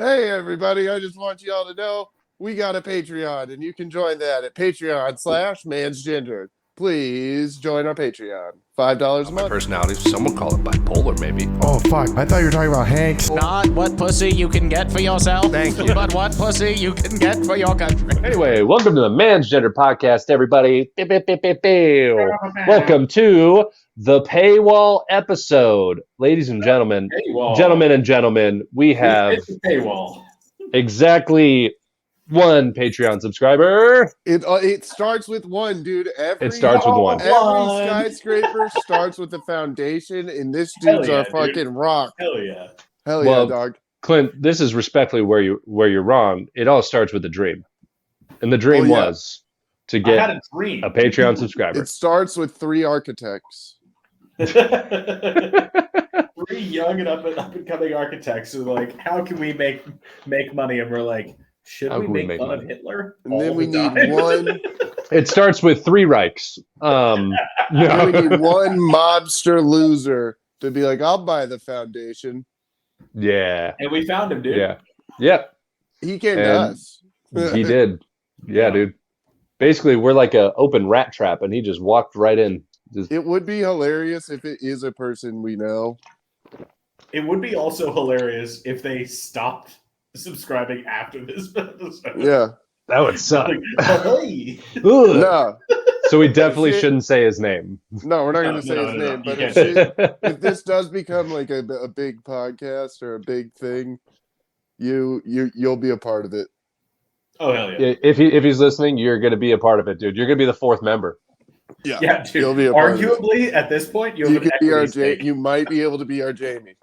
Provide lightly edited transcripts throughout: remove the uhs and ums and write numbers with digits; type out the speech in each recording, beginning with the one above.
Hey, everybody. I just want you all to know we got a Patreon, and you can join that at Patreon/mansgender. Please join our Patreon. $5 a My month. personality, some would call it bipolar, maybe. Oh, fuck. I thought you were talking about Hanks. Not what pussy you can get for yourself. Thank you. But what pussy you can get for your country. Anyway, welcome to the Man's Gender Podcast, everybody. Pew, pew, pew, pew, pew. Welcome to the Paywall episode. Ladies and gentlemen, Paywall. we have It's a paywall. exactly one Patreon subscriber. It starts with one, dude. It starts with one. Every skyscraper starts with a foundation, and this dude's Hell yeah, our fucking dude. rock. Hell yeah. Hell Well, yeah, dog. Clint, this is respectfully where you're wrong. It all starts with a dream. And the dream was to I get had a dream. a Patreon subscriber. It starts with 3 architects. 3 young and up and coming architects are like, how can we make money? And we're like, should How we can we make make fun money? of Hitler? And all then we the need time? one. It starts with 3 Reichs. Then we need one mobster loser to be like, I'll buy the foundation. Yeah. And we found him, dude. Yeah. Yep. He came to And us. He did. Yeah, dude. Basically, we're like an open rat trap, and he just walked right in. Just, It would be hilarious if it is a person we know. It would be also hilarious if they stopped subscribing after this episode. Yeah. that would suck. Like, hey. Ugh. No. So we definitely Shit. shouldn't say his name. No, we're not No, going to say no, his no, name. you But can't. if this does become like a big podcast or a big thing, you'll be a part of it. Oh, hell yeah. If he's listening, you're going to be a part of it, dude. You're going to be the 4th member. Yeah, dude. You'll be a part of it. Arguably, at this point, you have You an could be our equity stake. You might be able to be our Jamie.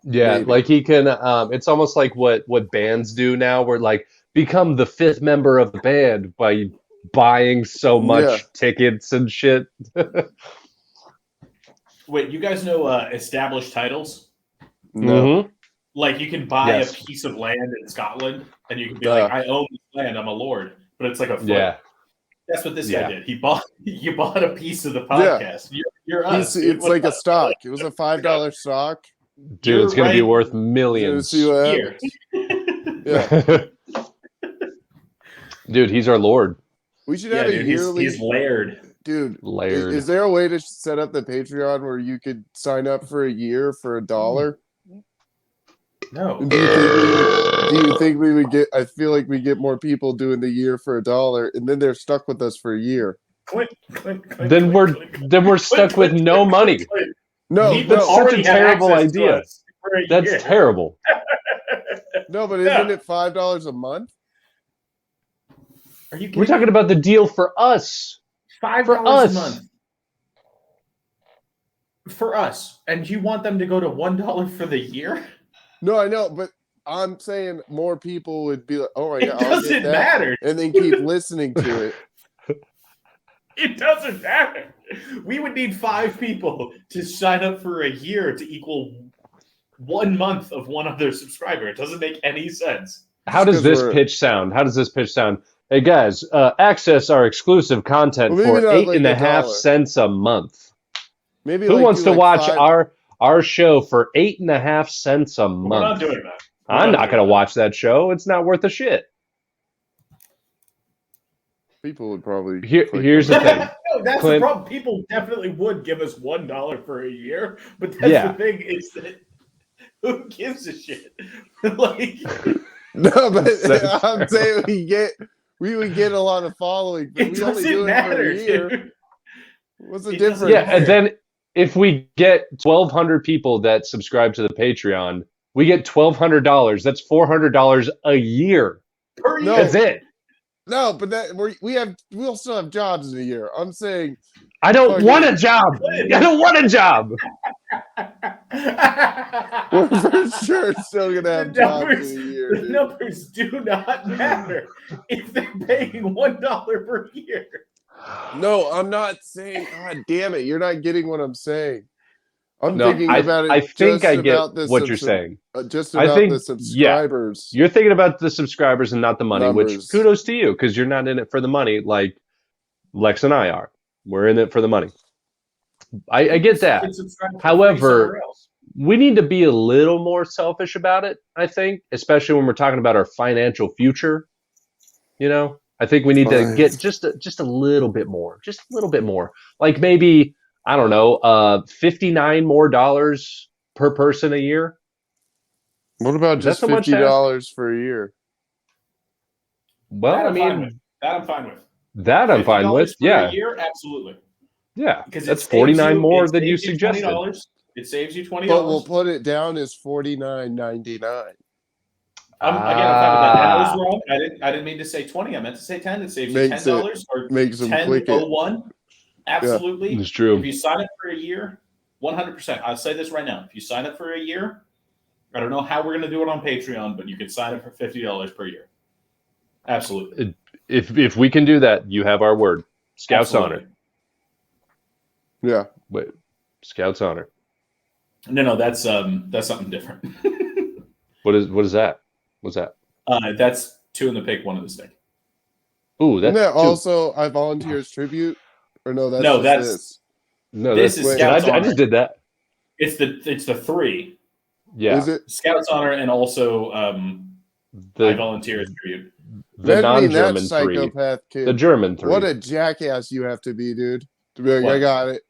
Yeah, Maybe. like he can. It's almost like what bands do now, where like become the 5th member of the band by buying so much Yeah. tickets and shit. Wait, you guys know established titles? No. Mhm. Like you can buy Yes. a piece of land in Scotland, and you can be Duh. like, "I own this land. I'm a lord," but it's like a foot. Yeah. That's what this Yeah. guy did. He bought a piece of the podcast. You're us. dude. It's What like a the- stock. It was a $5 stock. Dude, it's You're going to be right. worth So millions. see what Here. happens. Yeah. Dude, he's our lord. We should Yeah, have a dude, yearly. he's layered. Dude, Layered. is there a way to set up the Patreon where you could sign up for a year for $1? No. Do you think we would get? I feel like we get more people doing the year for $1, and then they're stuck with us for a year. Click, click, click, Then click, we're click, stuck click, with no click, money. click, click. No, He would no, such a already have terrible access to idea. us for a That's year. terrible. no. But isn't it $5 a month? Are you kidding We're talking me? about the deal for us. $5 for us. a month. For us. And you want them to go to $1 for the year? No, I know, but I'm saying more people would be like, "Oh my It god, I'll doesn't get that," matter. and then keep listening to it. It doesn't matter. We would need 5 people to sign up for a year to equal 1 month of one other subscriber. It doesn't make any sense. How does 'cause this we're- pitch sound? Hey guys, access our exclusive content Well, maybe for not like $8.50 $1. cents a month. Maybe Who like wants do to like watch 5 our show for $8.50 cents a We're not month? doing that. I'm not going to doing watch that show. It's not worth a shit. people would probably. Here's the that. thing. No, that's Clint- the problem. People definitely would give us $1 for a year, but that's Yeah. the thing is that who gives a shit? Like, No, but So I'm saying we would get a lot of following, but it we only doesn't do it for matter, a year. dude. What's the It doesn't difference? Yeah, and then if we get 1,200 people that subscribe to the Patreon, we get $1,200. That's $400 a year. Per No. year. That's it. No, but we'll still have jobs in a year. I'm saying I don't Fucking- want a job. I don't want a job. we're for sure still gonna have The jobs numbers, in a year. the Dude. numbers do not matter if they're paying $1 per year. No, I'm not saying. God damn it! You're not getting what I'm saying. I'm No, thinking about it. I think just I get about the what you're saying. Just I about think- the subscribers. You're thinking about the subscribers and not the money, which Numbers. kudos to you because you're not in it for the money like Lex and I are. We're in it for the money. I get that. You can subscribe for free However, somewhere else. we need to be a little more selfish about it, I think, especially when we're talking about our financial future. You know, I think we need to get just a little bit more, like maybe, I don't know, $59 more per person a year. What about Is that just so much to ask? $50 for a year? Well, That I I'm fine mean, with. That I'm fine with. that I'm fine with. $50 for Yeah, a year, absolutely. yeah, Because that's 49 more than you suggested. $20. It saves you $20. But we'll put it down as $49.99. Again, I'm fine with that. And I was wrong. I didn't mean to say 20. I meant to say 10. It saves you Makes $10 or makes them click it. 10.01. Absolutely. It's true. If you sign up for a year, 100%. I'll say this right now. If you sign up for a year, I don't know how we're going to do it on Patreon, but you can sign up for $50 per year. Absolutely. If we can do that, you have our word. Scouts Absolutely. honor. Yeah. Wait, Scouts honor. No, that's something different. What is that? What's that? That's 2 in the pig, 1 in the stick. Ooh, Isn't that's that also I volunteers tribute? Or no, that's No, just that's- this. no. This That's, is wait, Scouts I honor. just did that. It's the 3. Yeah, Is it? Scouts honor and also I the volunteer as tribute. the Imagine being that non-German 3, psychopath kid. the German 3. What a jackass you have to be, dude. To be like, What? I got it.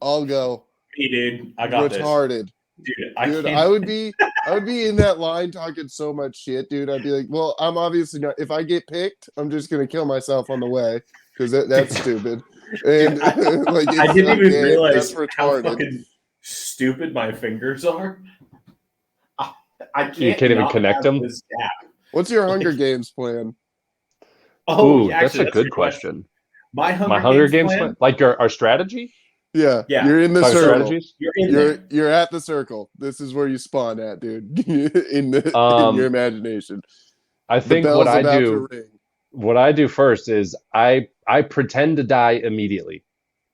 I'll go. Hey, dude, I got Retarded. this. Dude, Dude, I would be in that line talking so much shit, dude. I'd be like, well, I'm obviously not. If I get picked, I'm just gonna kill myself on the way because that's stupid. And like, I didn't even okay, realize that's how retarded. fucking stupid my fingers are. I can't. You can't even not connect have them? this gap. What's your Hunger Games plan? Oh, Ooh, actually, that's a good question. My My Hunger Hunger Games plan. plan? Like our strategy? Yeah, Yeah. you're in the Talking circle. strategies? You're in there. You're at the circle. This is where you spawn at, dude. in your imagination. I The think bell's what I about do to ring. what I do first is I pretend to die immediately.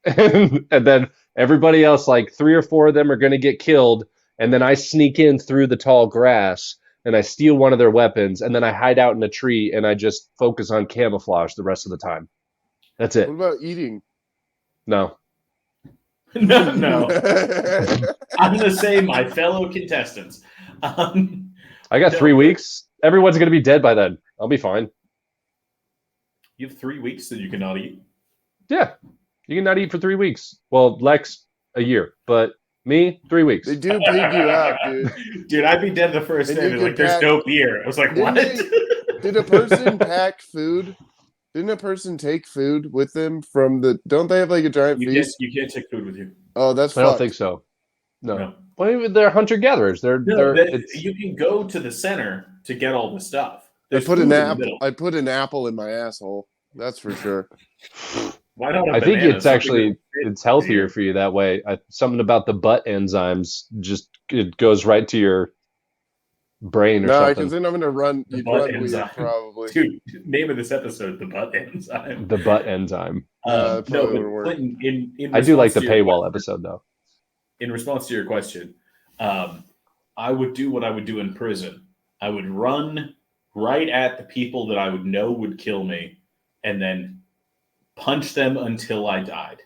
And then everybody else, like 3 or 4 of them, are going to get killed, and then I sneak in through the tall grass and I steal one of their weapons, and then I hide out in a tree and I just focus on camouflage the rest of the time. That's it. What about eating? No. No. I'm gonna say my fellow contestants. I got No. 3 weeks. Everyone's going to be dead by then. I'll be fine. You have 3 weeks that you cannot eat. Yeah. You can not eat for 3 weeks. Well, Lex, a year, but me, 3 weeks. They do pig you out, dude. Dude, I'd be dead the first And day. you They're can like, there's pack- no beer. I was like, Didn't what? Did a person pack food? Didn't a person take food with them from the? Don't they have like a giant feast? You can't take food with you. Oh, that's I don't fucked. think so. No. No. Well, they're hunter gatherers. You can go to the center to get all the stuff. I There's put food an in the apple. middle. I put an apple in my asshole. That's for sure. Why not? I think it's actually Something it's healthier for you that way. Something about the butt enzymes just it goes right to your brain or No, something. because then I'm gonna run. The You'd butt run weird, enzyme. probably. Dude, name of this episode: the butt enzyme. The butt enzyme. No, probably but wouldn't work. Clinton, in I do like the response to your paywall question- episode though. In response to your question, I would do what I would do in prison. I would run right at the people that I would know would kill me, and then punch them until I died.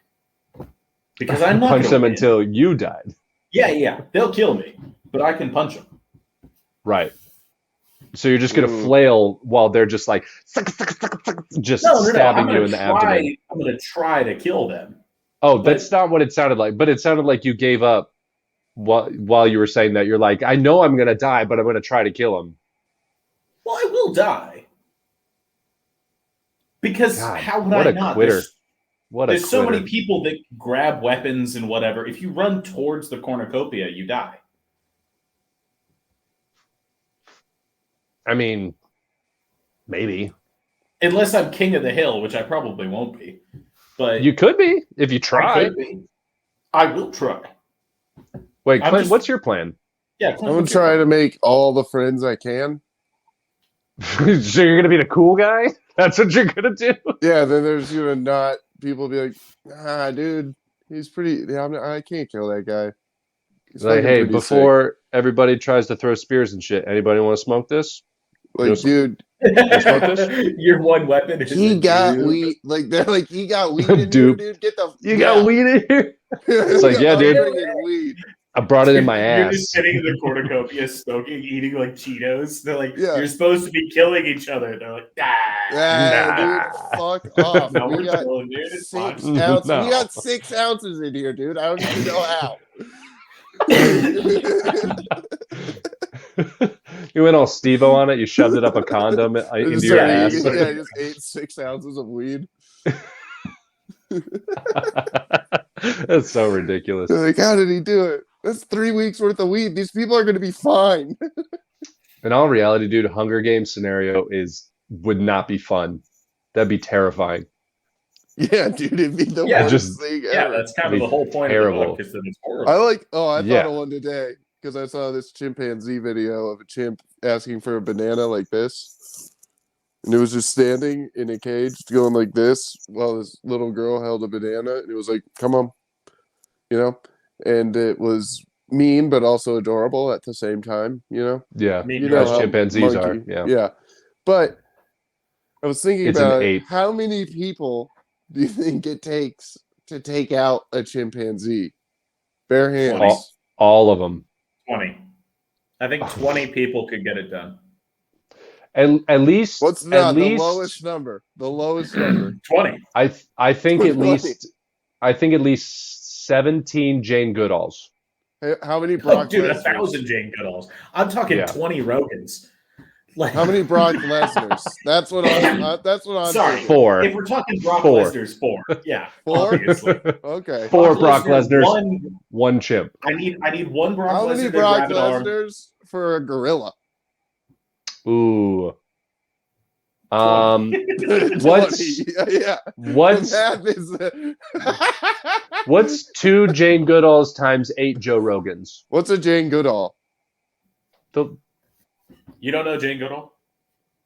Because I'm not Punch gonna them win. until you died. Yeah, they'll kill me, but I can punch them. Right. So you're just gonna Ooh. flail while they're just like just stabbing you in the abdomen. I'm gonna try to kill them. Oh, But- that's not what it sounded like. But it sounded like you gave up while you were saying that. You're like, I know I'm gonna die, but I'm gonna try to kill him. Well, I will die. Because God, how would what I a not? quitter. What a There's so quitter. many people that grab weapons and whatever. If you run towards the cornucopia, you die. I mean, maybe. Unless I'm king of the hill, which I probably won't be. But You could be if you I try. could be. I will try. Wait, I'm Clint, just- what's your plan? Yeah, I'm gonna try to make all the friends I can. So you're gonna be the cool guy? That's what you're gonna do? Yeah, then there's not people be like, dude, he's pretty. Yeah, I can't kill that guy. He's Like, fucking hey, pretty before everybody tries to throw spears and shit, anybody want to smoke this? sick. Like, dude, Your one weapon is he a got dude. weed. Like they're like, he got weed in here, Dude. dude. Get the You got weed in here? It's like, yeah, dude. Weed. I brought it in my You're ass. just sitting in the cornucopia, smoking, eating like Cheetos. They're like, Yeah. you're supposed to be killing each other. They're like, Dude, fuck off. No, we we're got chilling, dude. It's 6 fine. ounces. No. We got 6 ounces in here, dude. I don't even know how. You went all Steve-O on it. You shoved it up a condom into Just your started ass. eating- yeah, I just ate 6 ounces of weed. That's so ridiculous. They're like, how did he do it? That's 3 weeks worth of weed. These people are going to be fine. In all reality, dude, Hunger Games scenario would not be fun. That'd be terrifying. Yeah, dude, it'd be the Yeah, worst just- thing Yeah, ever. that's kind of It'd the be whole point terrible. of the book, is that it's horrible. I Yeah. thought of one today because I saw this chimpanzee video of a chimp asking for a banana like this. And it was just standing in a cage going like this while this little girl held a banana. And it was like, come on, you know? And it was mean, but also adorable at the same time, you know? Yeah. Me- You know As how chimpanzees monkey- are. Yeah. But I was thinking It's an about ape. how many people do you think it takes to take out a chimpanzee? Bare hands. All of them. 20. I think 20 people could get it done. At least. What's at not the least, lowest number? The lowest number. 20. I think at 20. least. I think at least 17 Jane Goodalls. Hey, how many Oh, Brock dude, Lesnar's? 1,000 Jane Goodalls. I'm talking Yeah. 20 Rogans. Like, How many Brock Lesnar's? That's what I'm Sorry. thinking. 4. If we're talking Brock 4. Lesnar's 4, yeah, 4? obviously. Okay. 4 Brock Lesnar's, One, 1 chimp. I need one Brock How Lesnar many to Brock grab an arm. Lesnar's for a gorilla? Ooh. 20. What's Yeah. what's The math is what's 2 Jane Goodalls times 8 Joe Rogans? What's a Jane Goodall? The You don't know Jane Goodall?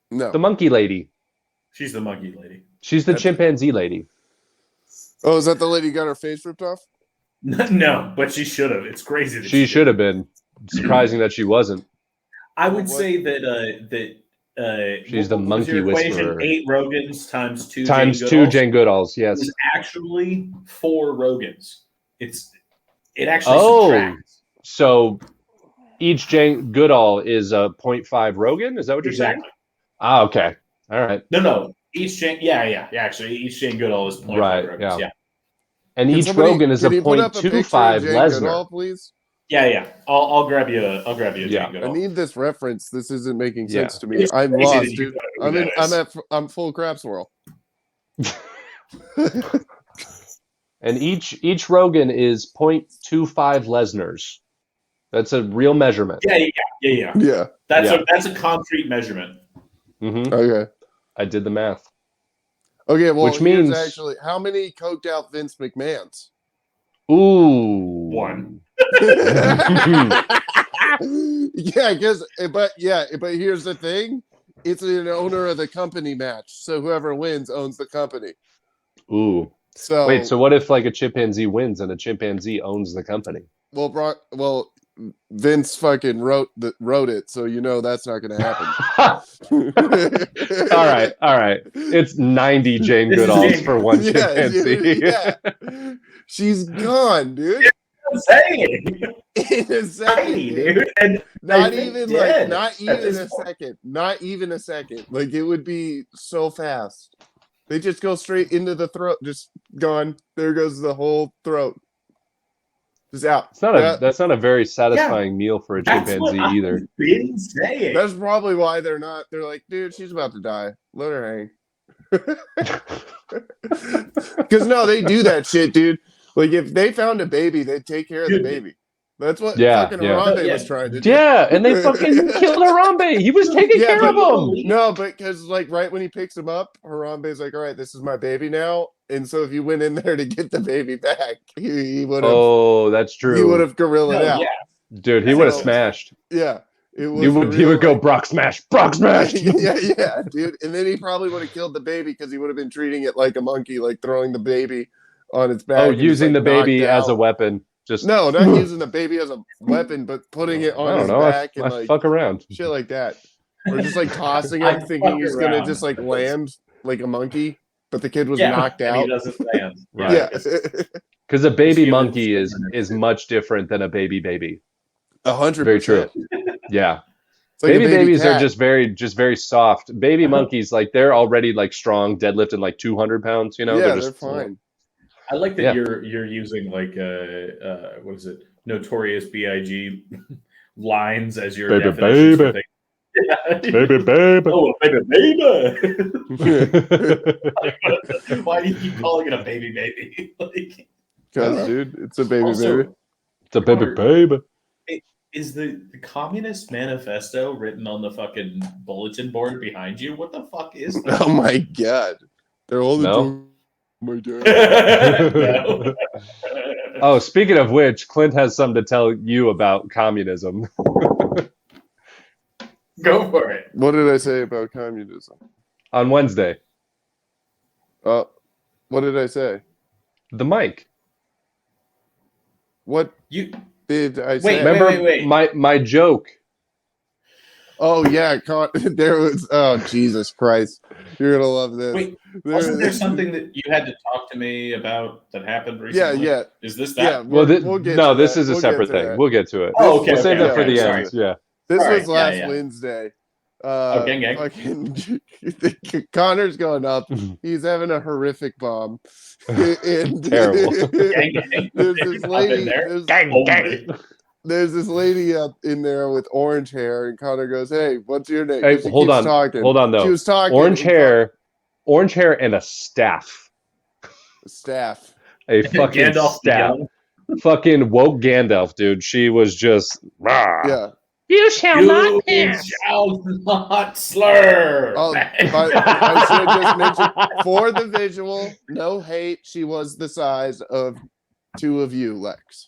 No. the monkey lady. She's the monkey lady. She's the chimpanzee lady. Oh, is that the lady who got her face ripped off? No, but she should have. It's crazy. That She should have been. Surprising that she wasn't. I would What? say that She's the what was monkey your equation? whisperer. 8 Rogans times 2 Times Jane 2 Goodalls Jane Goodalls, yes. is actually 4 Rogans. It actually Oh. subtracts. So each Jane Goodall is a 0.5 Rogan? Is that what you're Exactly. saying? Ah, okay. All right. No. Each Jane, yeah. Actually, each Jane Goodall is 0.5 Right, Rogans. yeah. Yeah. And Can each somebody- Rogan is a can you put up a picture of 0.25 Jane Lesnar. Goodall, please? Yeah. I'll grab you a Yeah. Jane I Goodall. need this reference. This isn't making Yeah. sense to me. It's I'm crazy lost, that you dude. don't know who that is. I'm full crap swirl. And each Rogan is 0.25 Lesnar's. That's a real measurement. Yeah. Yeah. That's a concrete measurement. Hmm Okay. I did the math. Okay. Well, Which here's means- actually how many coked out Vince McMahons? Ooh. 1. Yeah, but here's the thing: it's an owner of the company match, so whoever wins owns the company. Ooh. So Wait, so what if like a chimpanzee wins and a chimpanzee owns the company? well, Vince fucking wrote it, so you know that's not going to happen. all right. It's 90 Jane This is Goodalls Jane- for one Yeah, chimpanzee. dude, yeah. She's gone, dude. I'm saying. In a second, Tiny, dude. dude. And Not I think even dead not at even this a point. second. Not even a second. Like it would be so fast. They just go straight into the throat. Just gone. There goes the whole throat. Just out. That's not a very satisfying meal for a That's what chimpanzee either. I've been saying. That's probably why they're not. They're like, dude, she's about to die. Let her hang. Because no, they do that shit, dude. Like if they found a baby, they'd take care of the Dude. baby. That's what Yeah, fucking yeah. Harambe Yeah. was trying to do. Yeah, and they fucking killed Harambe. He was taking Yeah, care of but- him. No, but because like right when he picks him up, Harambe's like, all right, this is my baby now. And so if you went in there to get the baby back, he would have Oh, that's he would true. have gorilla'd No, out. yeah. Dude, he would have So- smashed. Yeah. It was He would real, go like- Brock smash. Brock smash. yeah, dude. And then he probably would have killed the baby because he would have been treating it like a monkey, like throwing the baby on its back. Oh, and just, using like, the baby knocked as a out. weapon. Just No, not using the baby as a weapon, but putting it I on don't his know. back I and like fuck around. shit like that. Or just like tossing I him, thinking fuck he's gonna around. just like land like a monkey, but the kid was Yeah, knocked and he out. doesn't land. Right. Yeah. Because a baby Humans monkey is different. much different than a baby. 100%. Very true. Yeah. It's like a Baby babies cat. are just very soft. Baby monkeys, like they're already like strong, deadlifting like 200 pounds. You know, Yeah, they're just fine. I like that Yeah. you're using like what is it? Notorious B.I.G. lines as your Baby, definitions for baby. things. Yeah. baby. Oh, baby. Why do you keep calling it a baby? Like, Because, dude, it's a baby also, baby. It's a baby. Is the Communist Manifesto written on the fucking bulletin board behind you? What the fuck is that? Oh my god. They're all the No. Oh my god. No. Oh, speaking of which, Clint has something to tell you about communism. Go for it. What did I say about communism? On Wednesday, What did I say? the mic. What You did I Wait, say? Remember wait. my joke. Oh yeah, there was. Oh Jesus Christ! You're gonna love this. wait. There Wasn't there was- something that you had to talk to me about that happened recently? Yeah. Is this Yeah. that? Well, we'll get no, to this that. is a We'll get separate to thing. that. We'll get to it. Oh, okay. We'll save that for the sorry. end. Yeah. This Sorry, was last yeah. Wednesday. Gang. Fucking Connor's going up. He's having a horrific bomb. And Terrible. Gang. There's this Up in lady. there. There's, there's this lady up in there with orange hair, and Connor goes, "Hey, what's your name?" Hey, She hold keeps on. Talking. Hold on, though. She was talking. Orange and hair, and a staff. Staff. A fucking Gandalf the staff. Young. Fucking woke Gandalf, dude. She was just. "Rah." Yeah. You shall You not pass. shall not slur. Oh, but I should just mention for the visual, no hate. She was the size of two of you, Lex.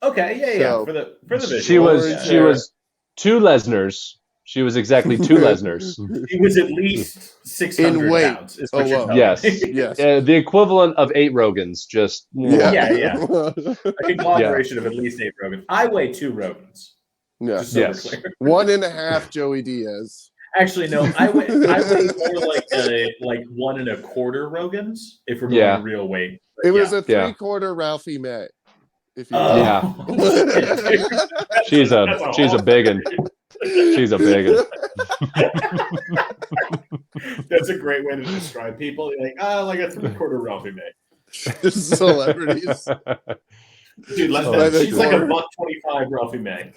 Okay, yeah. So, For the visual. She was Orange she hair. was two Lesners. She was exactly two Lesners. He was at least 600 In weight pounds. Is what you're alone. telling Yes. me. Yes. The equivalent of 8 Rogans. Just Yeah. A conglomeration of at least 8 Rogans. I weigh 2 Rogans. Yeah. Just so Yes. we're clear. 1.5 Joey Diaz. Actually, no. I weigh more like 1 1/4 Rogans if we're going Yeah. real weight. It was a Yeah. 3/4 Ralphie May. If you Yeah. She's a big one. She's a big one. That's a great way to describe people. You're like a 3/4 Ralphie May. Just celebrities. Dude, she's like a $1.25 Ralphie May.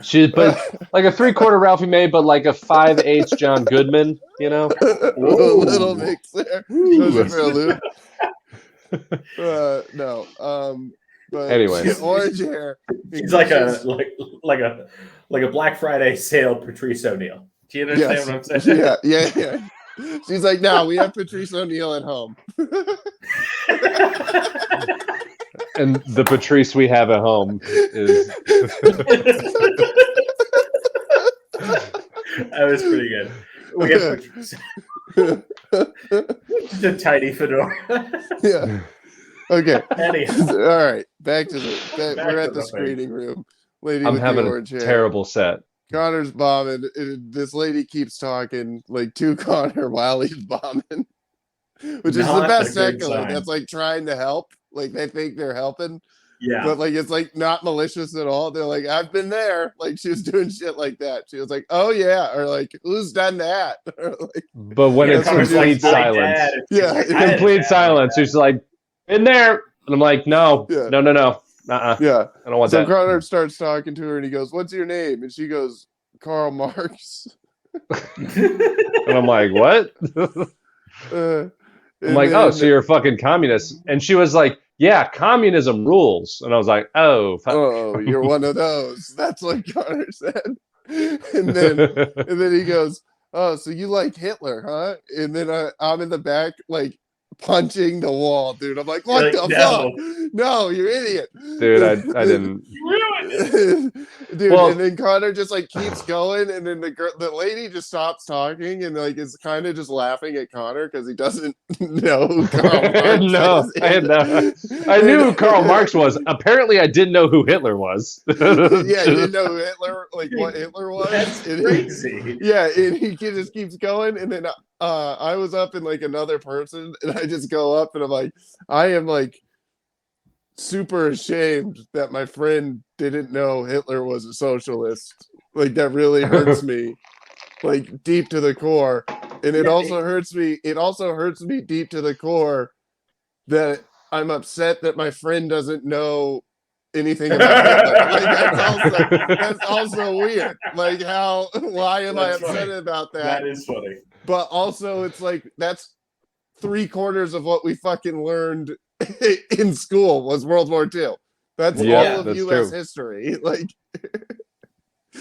She's but like a 3/4 Ralphie May, but like a 5/8 John Goodman. You know. A little mix there. Those are for Luke. No. But Anyways. orange hair. She's like a Black Friday sale Patrice O'Neal. Do you understand what I'm saying? Yeah. She's like, no, we have Patrice O'Neal at home. And the Patrice we have at home is That was pretty good. We have Patrice. Just a tiny fedora. Yeah. Okay. Anyhow, All right. Back to Back we're to at the the screening room. Lady I'm with having the a orange hair. terrible set. Connor's bombing. And this lady keeps talking like to Connor while he's bombing, which is Not the a best good secular. sign. That's like trying to help. Like they think they're helping, yeah. but like it's like not malicious at all. They're like, I've been there. Like she was doing shit like that. She was like, oh yeah, or like who's done that? Or like, But when Yeah, it's Connor's complete like, "My silence, dad." Yeah, She's like, complete "Dad." silence. She's like, in there. And I'm like, no. Yeah. I don't want So that. Connor starts talking to her and he goes, what's your name? And she goes, Karl Marx. And I'm like, what? I'm like, oh, so you're a fucking communist. And she was like, yeah, communism rules. And I was like, oh, fuck. oh, you're one of those. That's what Connor said. And then he goes, oh, so you like Hitler, huh? And then I'm in the back, like punching the wall, dude. I'm like, what You're the like, fuck? No, you idiot. Dude, I didn't. You ruined it. Dude, Well- and then Connor just like keeps going, and then the lady just stops talking and like is kind of just laughing at Connor because he doesn't know who Karl Marx No, is. I had no- I knew who Karl Marx was. Apparently, I didn't know who Hitler was. Yeah, you didn't know who Hitler, like what Hitler was. That's And crazy. yeah, and he just keeps going, and then I was up in like another person, and I just go up and I'm like, I am like super ashamed that my friend didn't know Hitler was a socialist. Like that really hurts me, like deep to the core. And it also hurts me. It also hurts me deep to the core that I'm upset that my friend doesn't know anything about Hitler. Like that's also weird. Like why am I upset about that? That is funny. But also it's like that's 3/4 of what we fucking learned in school was World War II. That's all of that's US true. history. Like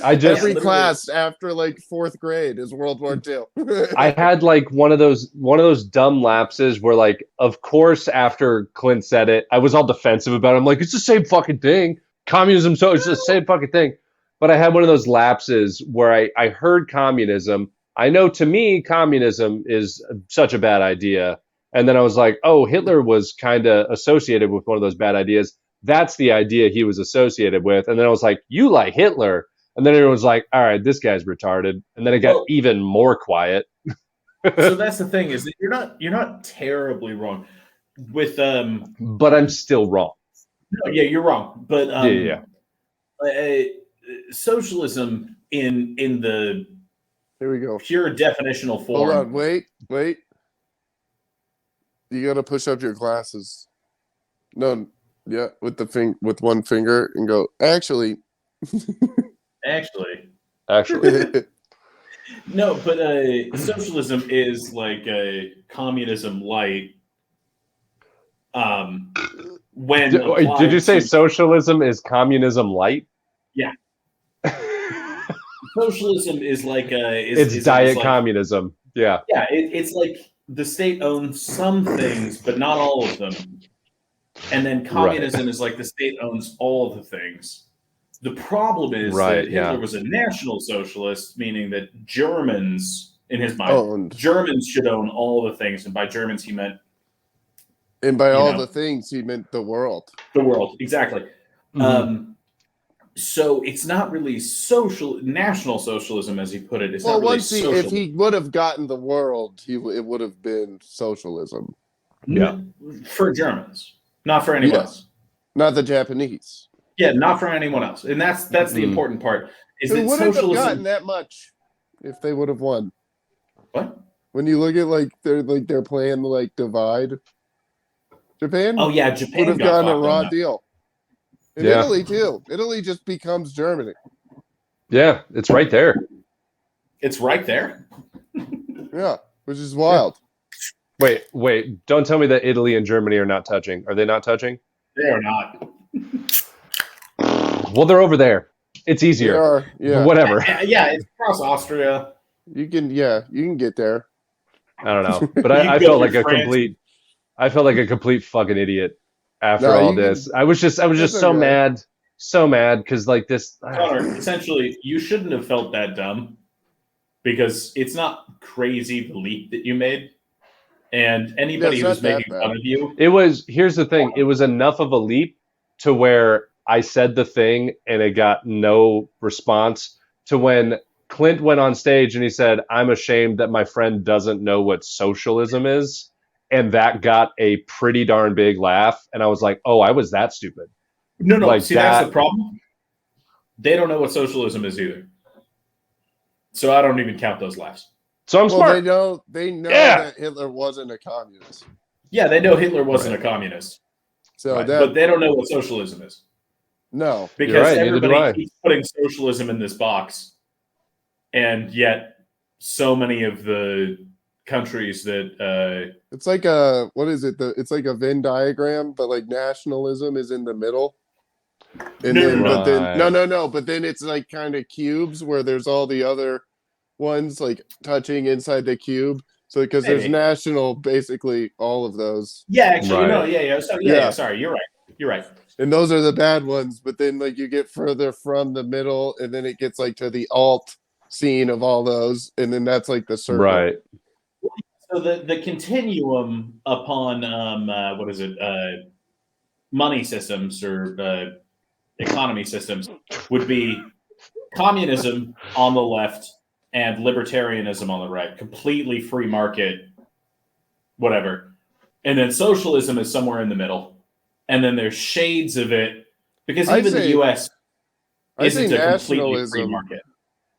Every every class after like 4th grade is World War II. I had like one of those dumb lapses where like, of course, after Clint said it, I was all defensive about it. I'm like, it's the same fucking thing. Communism, so it's the same fucking thing. But I had one of those lapses where I heard communism. I know to me, communism is such a bad idea. And then I was like, oh, Hitler was kind of associated with one of those bad ideas. That's the idea he was associated with. And then I was like, you like Hitler. And then everyone was like, all right, this guy's retarded. And then it got even more quiet. So that's the thing, is that you're not terribly wrong with But I'm still wrong. No, yeah, you're wrong. But Yeah. Socialism in the Here we go. pure definitional form. Hold on, wait. You gotta push up your glasses. No, yeah, with one finger and go, actually. Actually. Mm-hmm. No, but socialism is like a communism light. When Did you say socialism is communism light? Yeah. Socialism is like it's diet like, communism. Yeah. Yeah, it's like the state owns some things, but not all of them. And then communism is like the state owns all the things. The problem is that Hitler was a national socialist, meaning that Germans, in his mind, Germans should own all the things. And by Germans, he meant... And by all the things, he meant the world. The world, exactly. Mm-hmm. So it's not really national socialism, as he put it. It's not really if he would have gotten the world, it would have been socialism. Yeah. For Germans, not for anyone else. Not the Japanese. Yeah, not for anyone else. And that's the important part. Is that wouldn't socialism have gotten that much if they would have won. What? When you look at their plan to like divide Japan. Oh yeah, Japan would have gotten a raw deal. And Italy too. Italy just becomes Germany. Yeah, it's right there. It's right there. Yeah, which is wild. Wait! Don't tell me that Italy and Germany are not touching. Are they not touching? They are not. Well, they're over there. It's easier. They are, yeah. Whatever. Yeah, it's across Austria. You can get there. I don't know, but I felt like I felt like a complete fucking idiot after all this. I was just so mad because like this. Connor, essentially, you shouldn't have felt that dumb because it's not crazy the leap that you made, and anybody who's making fun of you. Here's the thing. It was enough of a leap to where I said the thing and it got no response, to when Clint went on stage and he said, "I'm ashamed that my friend doesn't know what socialism is." And that got a pretty darn big laugh. And I was like, oh, I was that stupid. No. Like that's the problem. They don't know what socialism is either. So I don't even count those laughs. So I'm smart. They know that Hitler wasn't a communist. Yeah, they know Hitler wasn't a communist. So but they don't know what socialism is. No. Because everybody keeps putting socialism in this box. And yet so many of the countries that it's like it's like a Venn diagram, but like nationalism is in the middle. And but then it's like kind of cubes where there's all the other ones like touching inside the cube. So because there's national, basically all of those. Yeah, actually, sorry, you're right. And those are the bad ones, but then like you get further from the middle, and then it gets like to the alt scene of all those, and then that's like the circle. Right. So the continuum upon money systems or economy systems would be communism on the left, and libertarianism on the right, completely free market, whatever. And then socialism is somewhere in the middle. And then there's shades of it because even the US isn't a completely free market.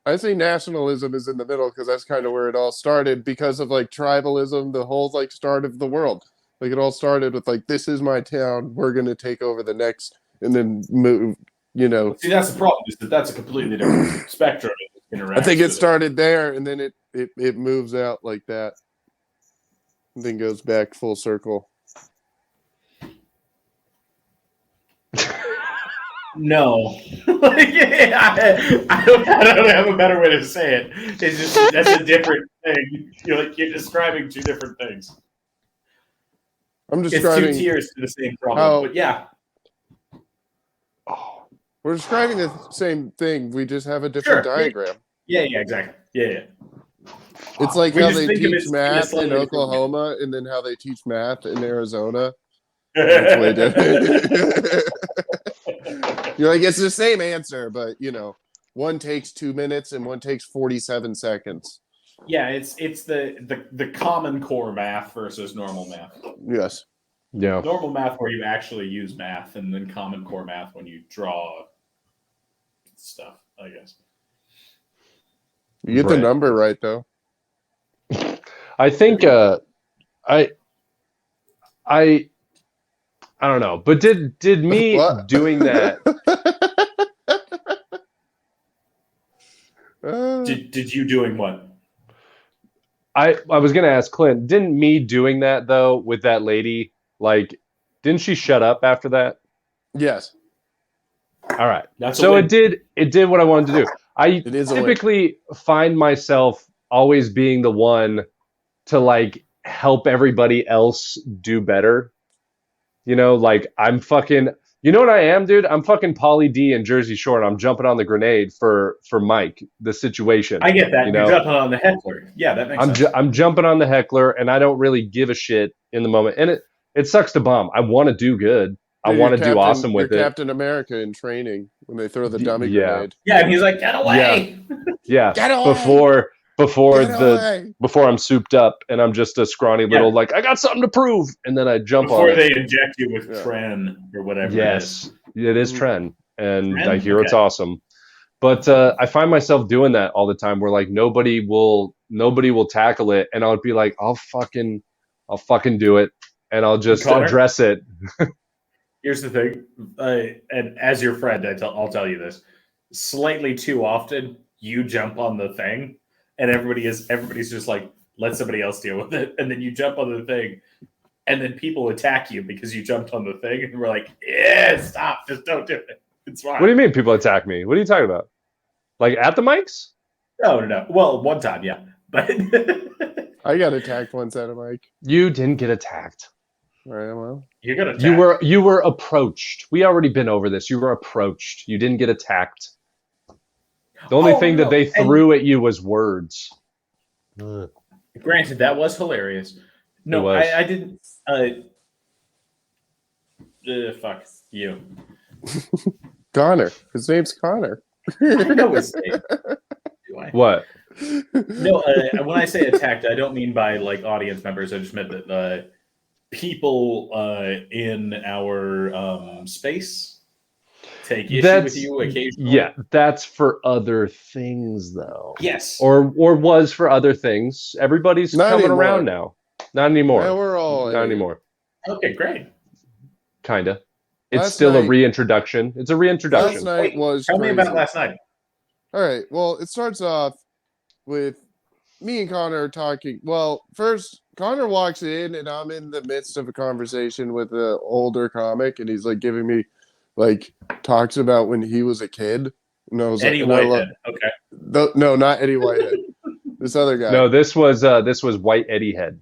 I say nationalism is in the middle because that's kind of where it all started because of like tribalism, the whole like start of the world. Like it all started with like, this is my town, we're going to take over the next and then move, you know. See, that's the problem is that that's a completely different spectrum. I think it started there and then it moves out like that and then goes back full circle. No, I don't have a better way to say it. It's just that's a different thing. You're describing two different things. I'm describing it's two tiers to the same problem, but yeah. Oh, we're describing the same thing. We just have a different diagram. Yeah, exactly. Yeah. It's like how they teach math in Oklahoma and then how they teach math in Arizona. That's way different. You're like, it's the same answer, but you know, one takes 2 minutes and one takes 47 seconds. Yeah, it's the common core math versus normal math. Yes. Yeah. Normal math where you actually use math, and then common core math when you draw stuff, I guess. You get the number right though. I think I don't know, but did me doing that? Did you doing what? I was gonna ask Clint. Didn't me doing that though with that lady? Like, didn't she shut up after that? Yes. All right. So it did what I wanted to do. I typically find myself always being the one to like help everybody else do better. You know, like I'm fucking, you know what I am, dude? I'm fucking Pauly D in Jersey Shore, and I'm jumping on the grenade for Mike, the situation. I get that. You know? You're jumping on the heckler. Yeah, that makes sense. I'm jumping on the heckler, and I don't really give a shit in the moment. And it sucks to bomb. I want to do good. I want to do awesome with it. Captain America in training when they throw the dummy grenade. Yeah, and he's like, get away. Yeah. Get away. Before I'm souped up and I'm just a scrawny little like I got something to prove, and then I jump on before they inject you with Tren or whatever. Yes, it is Tren, and I hear it's awesome. But I find myself doing that all the time, where like nobody will tackle it, and I'll be like, I'll fucking do it, and I'll just address it. Here's the thing, and as your friend, I'll tell you this: slightly too often, you jump on the thing. And everybody's just like, let somebody else deal with it. And then you jump on the thing, and then people attack you because you jumped on the thing. And we're like, yeah, stop, just don't do it. It's fine. What do you mean people attack me? What are you talking about? Like at the mics? No. Well, one time, yeah. But I got attacked once at a mic. You didn't get attacked. Right, well. You got attacked. You were approached. We already been over this. You were approached. You didn't get attacked. The only thing that they threw at you was words. Granted, that was hilarious. No, I didn't. Fuck you. Connor. His name's Connor. I know his name. Do I? What? No, when I say attacked, I don't mean by like audience members. I just meant that people in our space take issue with you occasionally. Yeah, that's for other things, though. Yes, or was for other things. Everybody's coming around now. Not anymore. Yeah, we're all not anymore. Okay, great. Kinda. It's still a reintroduction. It's a reintroduction. Last night was Tell crazy. me about last night. All right. Well, it starts off with me and Connor talking. Well, first, Connor walks in, and I'm in the midst of a conversation with an older comic, and he's like giving me, like, talks about when he was a kid. And I was Eddie Whitehead. Okay. No, not Eddie Whitehead. This other guy. No, this was White Eddie Head.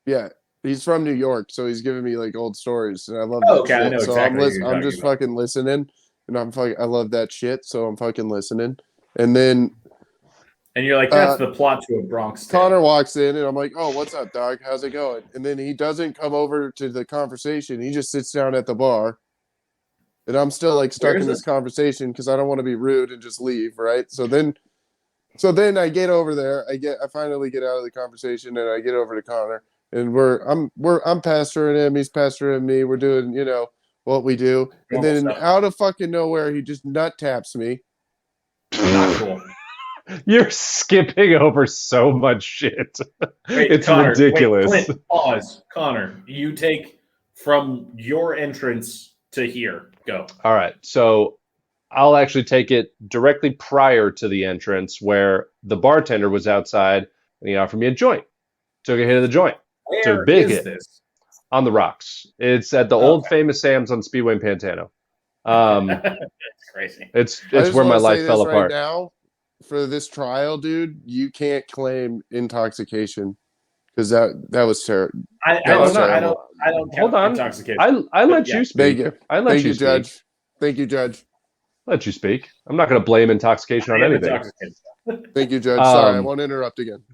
Yeah. He's from New York, so he's giving me like old stories, and I love that shit. I know exactly I'm just fucking listening, and I love that shit, so I'm fucking listening. And then you're like, that's the plot to a Bronx Tale. Connor walks in, and I'm like, oh, what's up, dog? How's it going? And then he doesn't come over to the conversation. He just sits down at the bar, and I'm still like stuck in this conversation because I don't want to be rude and just leave, right? So then So then I get over there. I finally get out of the conversation, and I get over to Connor, and I'm pastoring him. He's pastoring me. We're doing, what we do. And Normal then stuff. out of fucking nowhere, he just nut taps me. Not cool. You're skipping over so much shit. Wait, It's Connor, ridiculous. Wait, Clint, pause. Connor, you take from your entrance to here. Go. All right. So I'll actually take it directly prior to the entrance where the bartender was outside and he offered me a joint. Took a hit of the joint. Where big is hit. this? On the rocks. It's at the old famous Sam's on Speedway and Pantano. That's crazy. It's I just where my wanna say life this fell right apart. now, for this trial, dude, you can't claim intoxication because that was terrible. I No, don't. I'm I not. don't. Hold count on. Intoxication. I let Yeah. you speak. Thank you. I let Thank you you, speak. Judge. Thank you, Judge. Let you speak. I'm not going to blame intoxication on I am anything. intoxicated. Thank you, Judge. Sorry, I Um, won't interrupt again.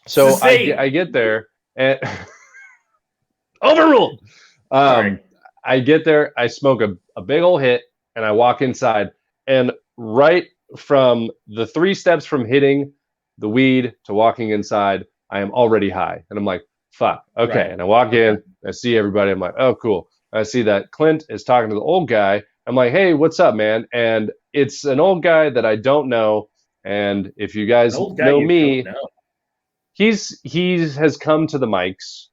So Sustained. I get there and overruled. Sorry. I get there, I smoke a big old hit, and I walk inside. And right from the 3 steps from hitting the weed to walking inside, I am already high. And I'm like, fuck, okay. Right. And I walk in, I see everybody. I'm like, oh, cool. I see that Clint is talking to the old guy. I'm like, hey, what's up, man? And it's an old guy that I don't know. And if you guys An old guy know you me, don't know. he has come to the mics,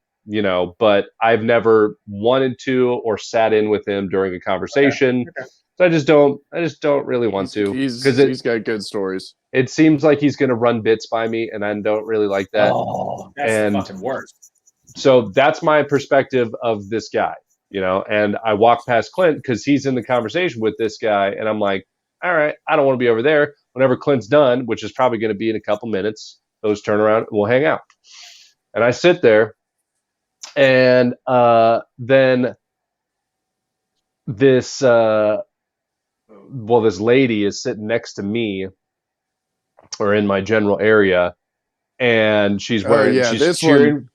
but I've never wanted to or sat in with him during a conversation. Okay. So I just don't really want to, because He's got good stories. it seems like he's going to run bits by me, and I don't really like that. Oh, that's And the fucking worst. So that's my perspective of this guy, and I walk past Clint because he's in the conversation with this guy, and I'm like, all right, I don't want to be over there. Whenever Clint's done, which is probably going to be in a couple minutes, those turn around and we'll hang out. And I sit there, and then this this lady is sitting next to me, or in my general area, and she's she's cheering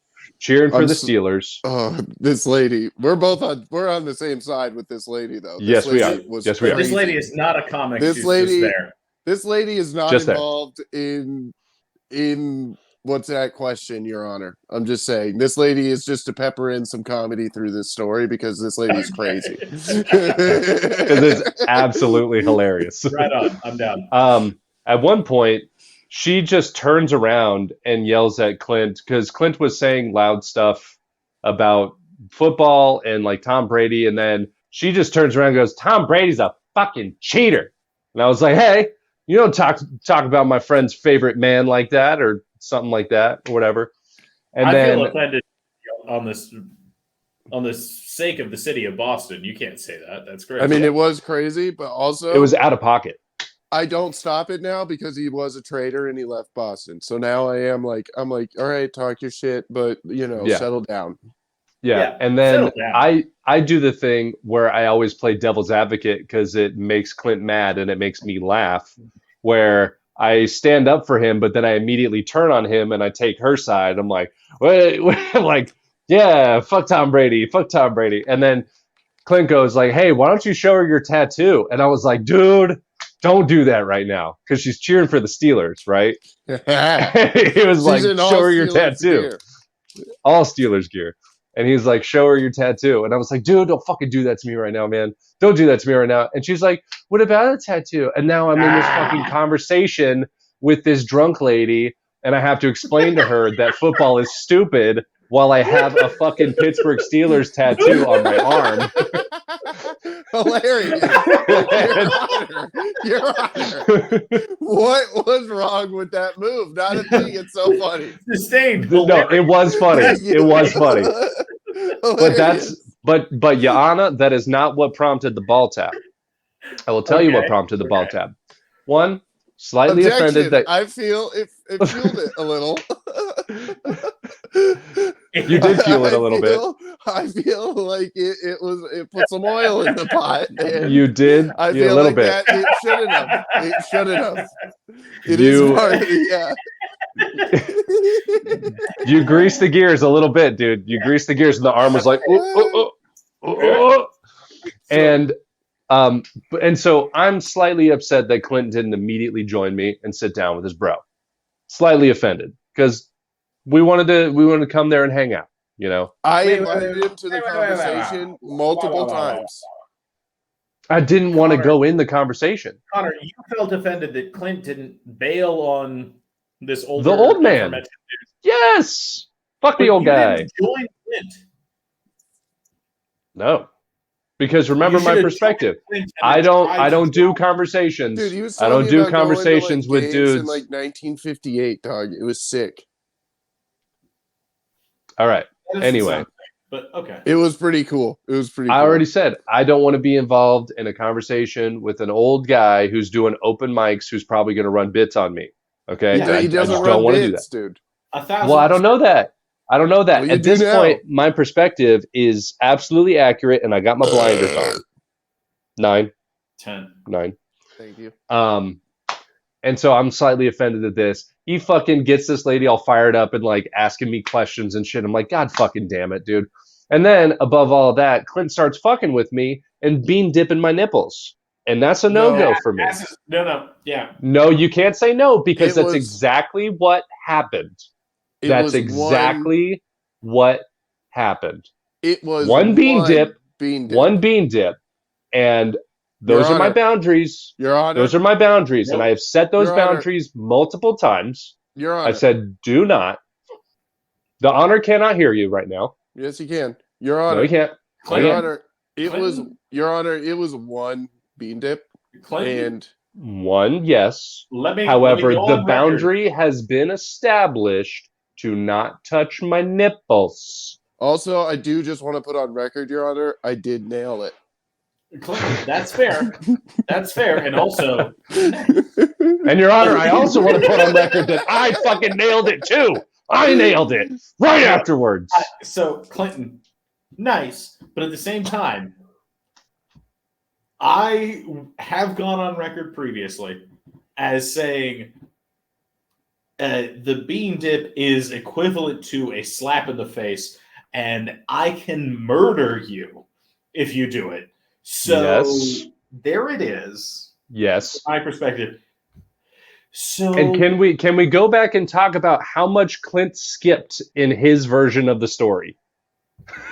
for the Steelers. Oh, this lady. We're on the same side with this lady, though. Yes, we are. Yes, we are. This lady is not a comic. This She's lady- just there. This lady is not Just there. involved in what's that question, Your Honor? I'm just saying. This lady is just to pepper in some comedy through this story because this lady's crazy. Because it's absolutely hilarious. Right on. I'm down. At one point, she just turns around and yells at Clint because Clint was saying loud stuff about football and like Tom Brady, and then she just turns around and goes, "Tom Brady's a fucking cheater." And I was like, "Hey, you don't talk about my friend's favorite man like that," or something like that, or whatever. And I then feel offended on this sake of the city of Boston. You can't say that. That's great. I mean, it was crazy, but also it was out of pocket. I don't stop it now because he was a traitor and he left Boston. So now I'm like, all right, talk your shit, but settle down. Yeah. And then I do the thing where I always play devil's advocate because it makes Clint mad and it makes me laugh, where I stand up for him, but then I immediately turn on him and I take her side. I'm like, wait. I'm like, yeah, fuck Tom Brady. And then Clint goes like, hey, why don't you show her your tattoo? And I was like, dude, don't do that right now, because she's cheering for the Steelers, right? It was like, show her your tattoo. Gear. All Steelers gear. And he's like, show her your tattoo. And I was like, dude, don't fucking do that to me right now, man. Don't do that to me right now. And she's like, what about a tattoo? And now I'm in this fucking conversation with this drunk lady, and I have to explain to her that football is stupid while I have a fucking Pittsburgh Steelers tattoo on my arm. Hilarious. Your Honor. What was wrong with that move? Not a thing. It's so funny. Sustained. No, it was funny. It was funny. Hilarious. But Yana, that is not what prompted the ball tap. I will tell you what prompted the ball tap. One, slightly Objection. offended that I feel it fueled it a little. you did fuel it a little bit. I feel like it put some oil in the pot. And You did. I a feel little like bit. that it shouldn't have. It is part of yeah. You greased the gears a little bit, dude. You greased the gears, and the arm was like, oh. And And so I'm slightly upset that Clinton didn't immediately join me and sit down with his bro. Slightly offended because we wanted to come there and hang out. You know, I Wait, invited him to the conversation multiple times. I didn't want to Connor. go in the conversation. Connor, you felt offended that Clint didn't bail on this older, The old man. aforementioned dude. Yes, fuck But the old you guy. didn't join Clint. No, because remember You my should've perspective. joined Clint and then I tried don't to do join. conversations. Dude, he was I telling don't me do about going to, conversations with games dudes. in like 1958, dog. It was sick. All right. That doesn't Anyway. sound right, but okay. It was pretty cool. It was pretty. I cool. already said I don't want to be involved in a conversation with an old guy who's doing open mics who's probably going to run bits on me. Okay, Yeah, He I doesn't just run don't want to do that. bits, dude. 1,000%. Well, I don't know that. I don't know that. Well, you At do this now. point, my perspective is absolutely accurate, and I got my blinders on. 10. 9. Thank you. And so I'm slightly offended at this. He fucking gets this lady all fired up and like asking me questions and shit. I'm like, God fucking damn it, dude. And then above all of that, Clint starts fucking with me and bean dipping my nipples. And that's a no-go for me. Yeah. No, you can't say no because It that's was- exactly what happened. It That's was exactly what happened. It was One bean dip. Bean dip. One bean dip. And those Your are my Honor. boundaries. Your Honor. Those are my boundaries. And Nope. I have set those Your Honor. boundaries multiple times. Your Honor. I've said, do not. The honor cannot hear you right now. Yes, you can. Your Honor. No, you can't. No, you Your can't. Honor. It Clinton? was Your Honor. It was one bean dip, Clinton, and One, yes. let me However, go the on record. boundary has been established to not touch my nipples. also I do just want to put on record, Your Honor, I did nail it. Clinton, that's fair. That's fair. And also, And Your Honor, I also want to put on record that I fucking nailed it too. I nailed it right afterwards. so Clinton, nice. But at the same time, I have gone on record previously as saying the bean dip is equivalent to a slap in the face, and I can murder you if you do it. So Yes. there it is. Yes. My perspective. So And can we go back and talk about how much Clint skipped in his version of the story?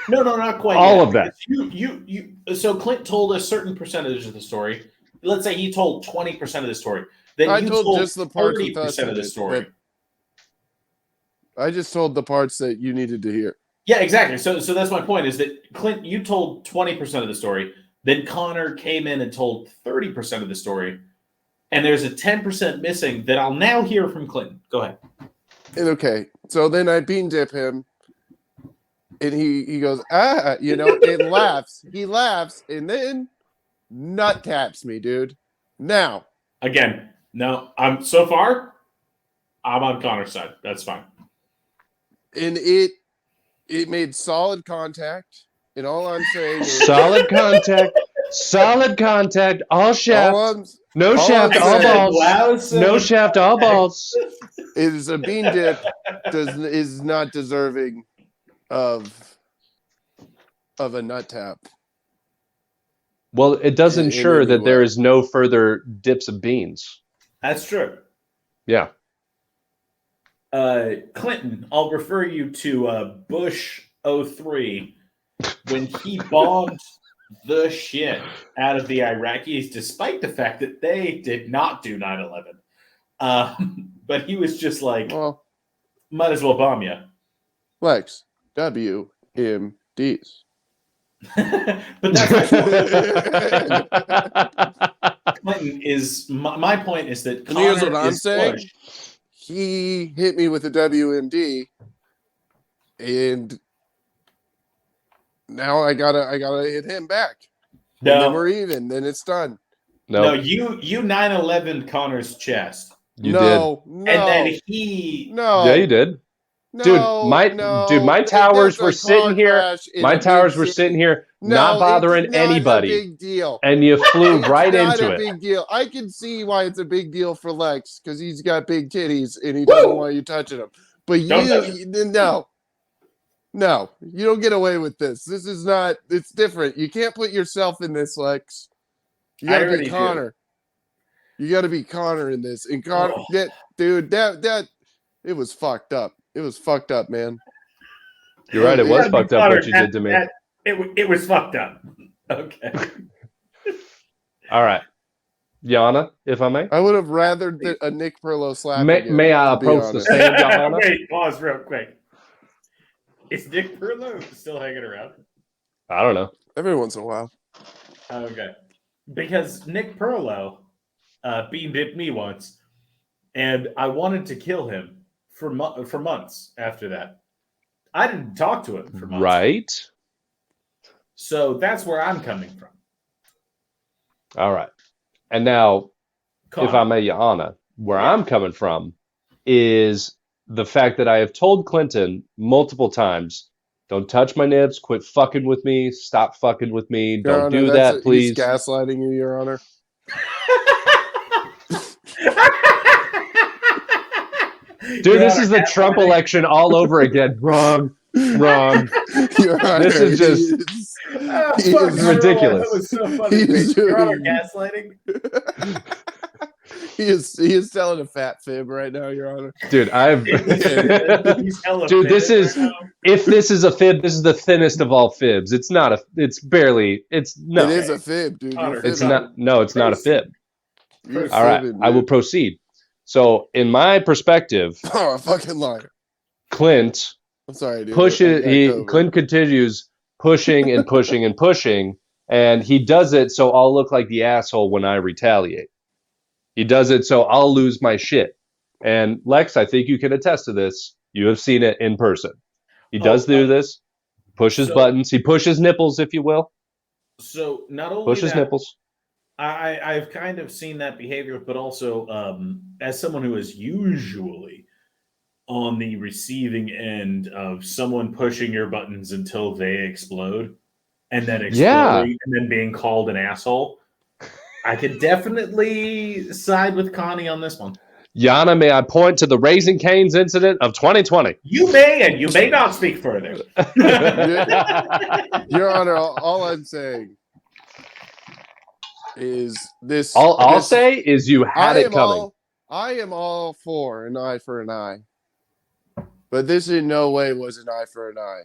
no, not quite. All yet, of that. because you. So Clint told a certain percentage of the story. Let's say he told 20% of the story. Then I you told just the parts with 30% us of in the it, story. but I just told the parts that you needed to hear. Yeah, exactly. So that's my point. Is that Clint? You told 20% of the story. Then Connor came in and told 30% of the story, and there's a 10% missing that I'll now hear from Clinton. Go ahead. And okay, so then I bean dip him, and he goes, and laughs. He laughs, and then nut taps me, dude. Now, Again, no, I'm so far. I'm on Connor's side. That's fine. and it made solid contact, and all I'm saying is Solid contact, all shaft. No all shaft, I'm all saying- balls. Wow, so- No shaft, all balls. is a bean dip is not deserving of a nut tap. Well, it does In ensure any that there way. is no further dips of beans. That's true. Yeah. Clinton, I'll refer you to Bush 03 when he bombed the shit out of the Iraqis, despite the fact that they did not do 9/11. But he was just like, Well, might as well bomb you. Lex, WMDs. But that's Clinton is my point is that And here's Connor what I'm is saying. Bush. He hit me with a WMD, and now I gotta hit him back. And then No, we're even. Then it's done. no, No, you 9/11 Connor's chest, you no, and then no, he no. did. Yeah, you did. No, my towers That's a were sitting car here. crash in My a big towers were city. sitting here, No, not bothering it's not anybody. A big deal. And you flew It's right not into a it. big deal. I can see why it's a big deal for Lex because he's got big titties and he doesn't want you touching them. But Don't touch no, you don't get away with this. This is not. It's different. You can't put yourself in this, Lex. You gotta already be do. Connor. You gotta be Connor in this. And Connor, dude, that it was fucked up. It was fucked up, man. You're right. It was Gotta be fucked up Connor. what you did to me. It was fucked up. Okay. All right, Yana, if I may. I would have rather a Nick Perlow slap. May I approach the stand, Yana? Wait, pause real quick. Is Nick Perlow still hanging around? I don't know. Every once in a while. Okay. Because Nick Perlow beamed at me once, and I wanted to kill him for months after that. I didn't talk to him for months. Right. So that's where I'm coming from. All right. And now, Connor. if I may, Yana, where I'm coming from is the fact that I have told Clinton multiple times, don't touch my nips, quit fucking with me, stop fucking with me, Your don't Honor, do that, please. He's gaslighting you, Your Honor. Dude, this is the Trump election all over again. Wrong. Your Honor, This is just he is ridiculous. That was so funny. He's Your Honor, doing- gaslighting? he is telling a fat fib right now, Your Honor. Dude, I've He's hella Dude, this fitted is- right now. if this is a fib, this is the thinnest of all fibs. It's not a it's barely it's no. It is a fib, dude. Connor, You're It's fibbing. not no, it's not a fib. You're All right, fibbing, I will dude. proceed. So, in my perspective, Oh, a fucking liar. Clint I'm sorry, dude. pushes. I got COVID. Clint continues pushing and pushing and pushing, and he does it so I'll look like the asshole when I retaliate. He does it so I'll lose my shit. And Lex, I think you can attest to this. You have seen it in person. He does do this. Pushes so- buttons. He pushes nipples, if you will. So not only Pushes that, nipples. I've kind of seen that behavior, but also as someone who is usually on the receiving end of someone pushing your buttons until they explode and then exploding and then being called an asshole, I could definitely side with Connie on this one. Yana, may I point to the Raising Cane's incident of 2020? You may and you may not speak further. Your Honor, all I'm saying is this. All I'll this- say is you had it coming. I am all for an eye for an eye, but this in no way was an eye for an eye.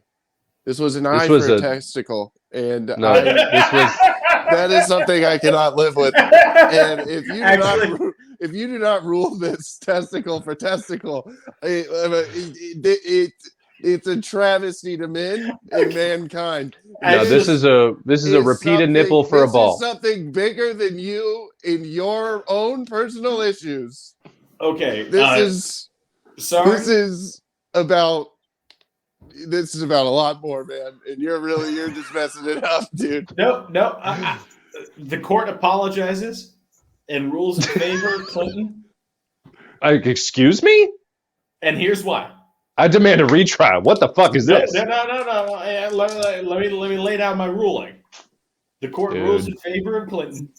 This was an eye was for a a- testicle, and No, I, this was that is something I cannot live with. And if you do Actually- not, if you do not rule this testicle for testicle, it's a travesty to men and mankind. no. It This is a repeated nipple for a ball. This is something bigger than you in your own personal issues. Okay. This sorry. is about a lot more, man. And you're just messing it up, dude. No. The court apologizes and rules in favor of Clinton. Excuse me? And here's why. I demand a retrial. What the fuck is this? No. Let me lay down my ruling. The court Dude. rules in favor of Clinton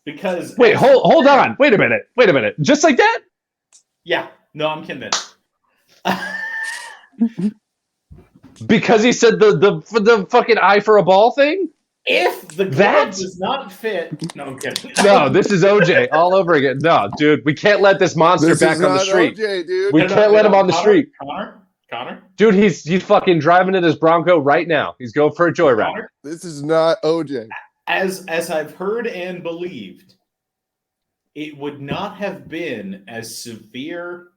because. Wait, hold on. Wait a minute. Just like that? Yeah. No, I'm convinced. Because he said the fucking eye for a ball thing? If the glove does not fit, no, I'm kidding. No, this is OJ all over again. No, dude, we can't let this monster This back is on the not street. OJ, dude. We can't let him on the street. Connor, Dude, he's fucking driving in his Bronco right now. He's going for a joyride. Connor, This is not OJ. as I've heard and believed, it would not have been as severe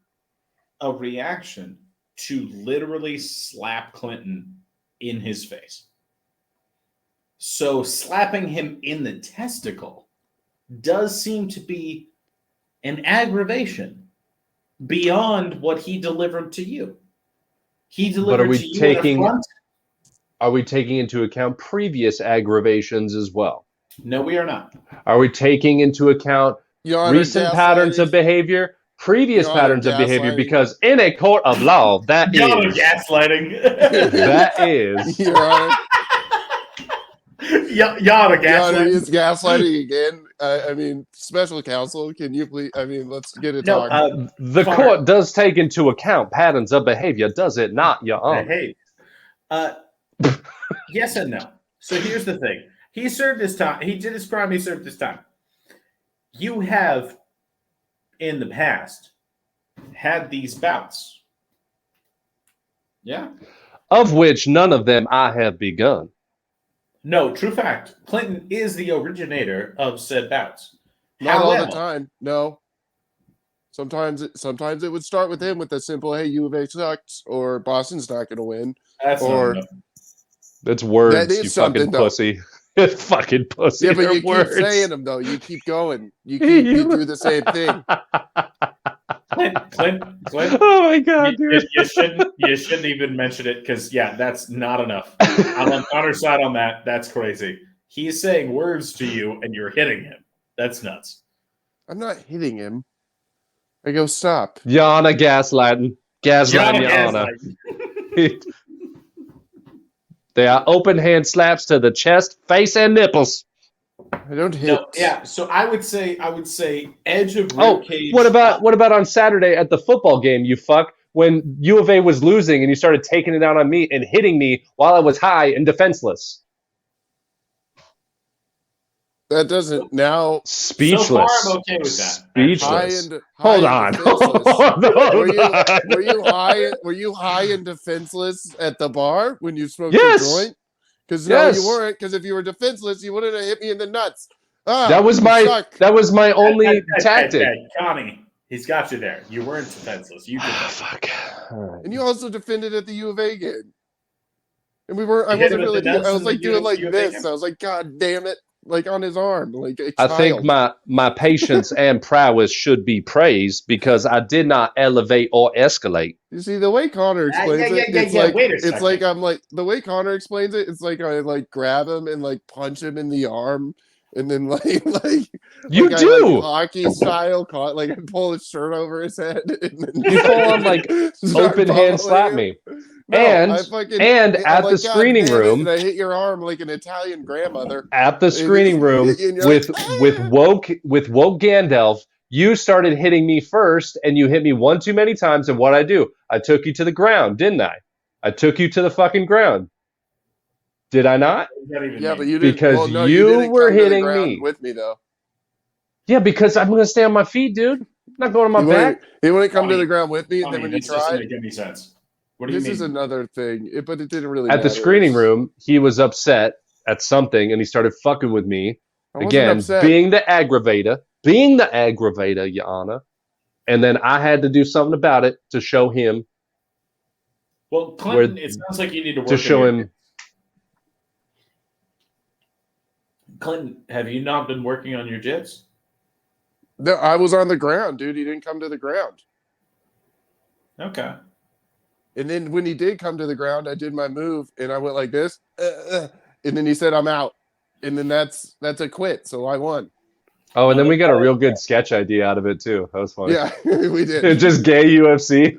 a reaction to literally slap Clinton in his face. So slapping him in the testicle does seem to be an aggravation beyond what he delivered to you. He delivered we to you taking- in a front. Are we taking into account previous aggravations as well? No, we are not. Are we taking into account Your Honor, recent patterns of behavior, previous Your Honor, patterns of behavior? gaslighting. Because in a court of law, that Y'all are is gaslighting. Your Your Honor, Y'all are Your Honor, gaslighting. is gaslighting again. I mean, special counsel, can you please? I mean, let's get it No, talking. the Connor. court does take into account patterns of behavior, does it not, Your Honor? Hey, yes and no. So here's the thing: He served his time. He did his crime. He served his time. You have, in the past, had these bouts. Yeah. Of which none of them I have begun. No, true fact. Clinton is the originator of said bouts. Not all the However- time. No. Sometimes it would start with him with a simple, "Hey, U of A sucks," or "Boston's not going to win." That's Or- not enough. It's words, That is you something, fucking though. pussy. It's fucking pussy. Yeah, but They're you words. keep saying them though. You keep going. You do the same thing. Clint. Oh my god, dude. You shouldn't even mention it because that's not enough. I'm on Connor's side on that. That's crazy. He's saying words to you and you're hitting him. That's nuts. I'm not hitting him. I go, stop. Yana gaslighting. Gaslighting Yana. Gaslighting. They are open hand slaps to the chest, face, and nipples. I don't hit. No, yeah. So I would say edge of Oh, ribcage. what about on Saturday at the football game, you fuck? When U of A was losing and you started taking it out on me and hitting me while I was high and defenseless. That doesn't now. Speechless. So far, I'm okay with that. Speechless. High Hold and on. defenseless. Hold on. Were you high and defenseless at the bar when you smoked Yes. the joint? Because Yes. no, you weren't. Because if you were defenseless, you wouldn't have hit me in the nuts. Ah, That was you my suck. only tactic. Connie, he's got you there. You weren't defenseless. You did that. Fuck. All right. And you also defended at the U of A game. And we were. I You hit wasn't him with really. the nuts I was in like the doing like U of A this. game? I was like, God damn it! Like on his arm, like a I child. think my patience and prowess should be praised because I did not elevate or escalate. You see the way Connor explains it's yeah. like Wait a it's second. like I'm like the way Connor explains it. It's like I like grab him and like punch him in the arm, and then like You like do. I, like, hockey style caught like I pull his shirt over his head. And then You full on, like, start Open hand following slap him. me. No, And- I fucking, and I'm at the like, "God screening damn it," room- and I hit your arm like an Italian grandmother. At the screening room And you're with like, woke Gandalf, you started hitting me first, and you hit me one too many times. And what I do? I took you to the ground, didn't I? I took you to the fucking ground. Did I not? What does that even Yeah, mean? but you didn't. Because well, no, you didn't were come to the hitting ground me. with me though. Yeah, because I'm gonna stay on my feet, dude. I'm not going on my back. He wouldn't come to Tommy, the ground with me, and then Tommy, when you this doesn't tried, make any sense. What do you this mean? is another thing. But it didn't really At matter. the screening room, he was upset at something, and he started fucking with me. I wasn't Again, upset. being the aggravator, Yana. And then I had to do something about it to show him, Well, Clinton, it sounds like you need to work to on show your- him. Clinton, have you not been working on your jits? No, I was on the ground, dude. He didn't come to the ground. Okay. And then when he did come to the ground, I did my move, and I went like this, and then he said, "I'm out," and then that's a quit. So I won. Oh, and then we got a real good sketch idea out of it too. That was funny. Yeah, we did. Just gay UFC.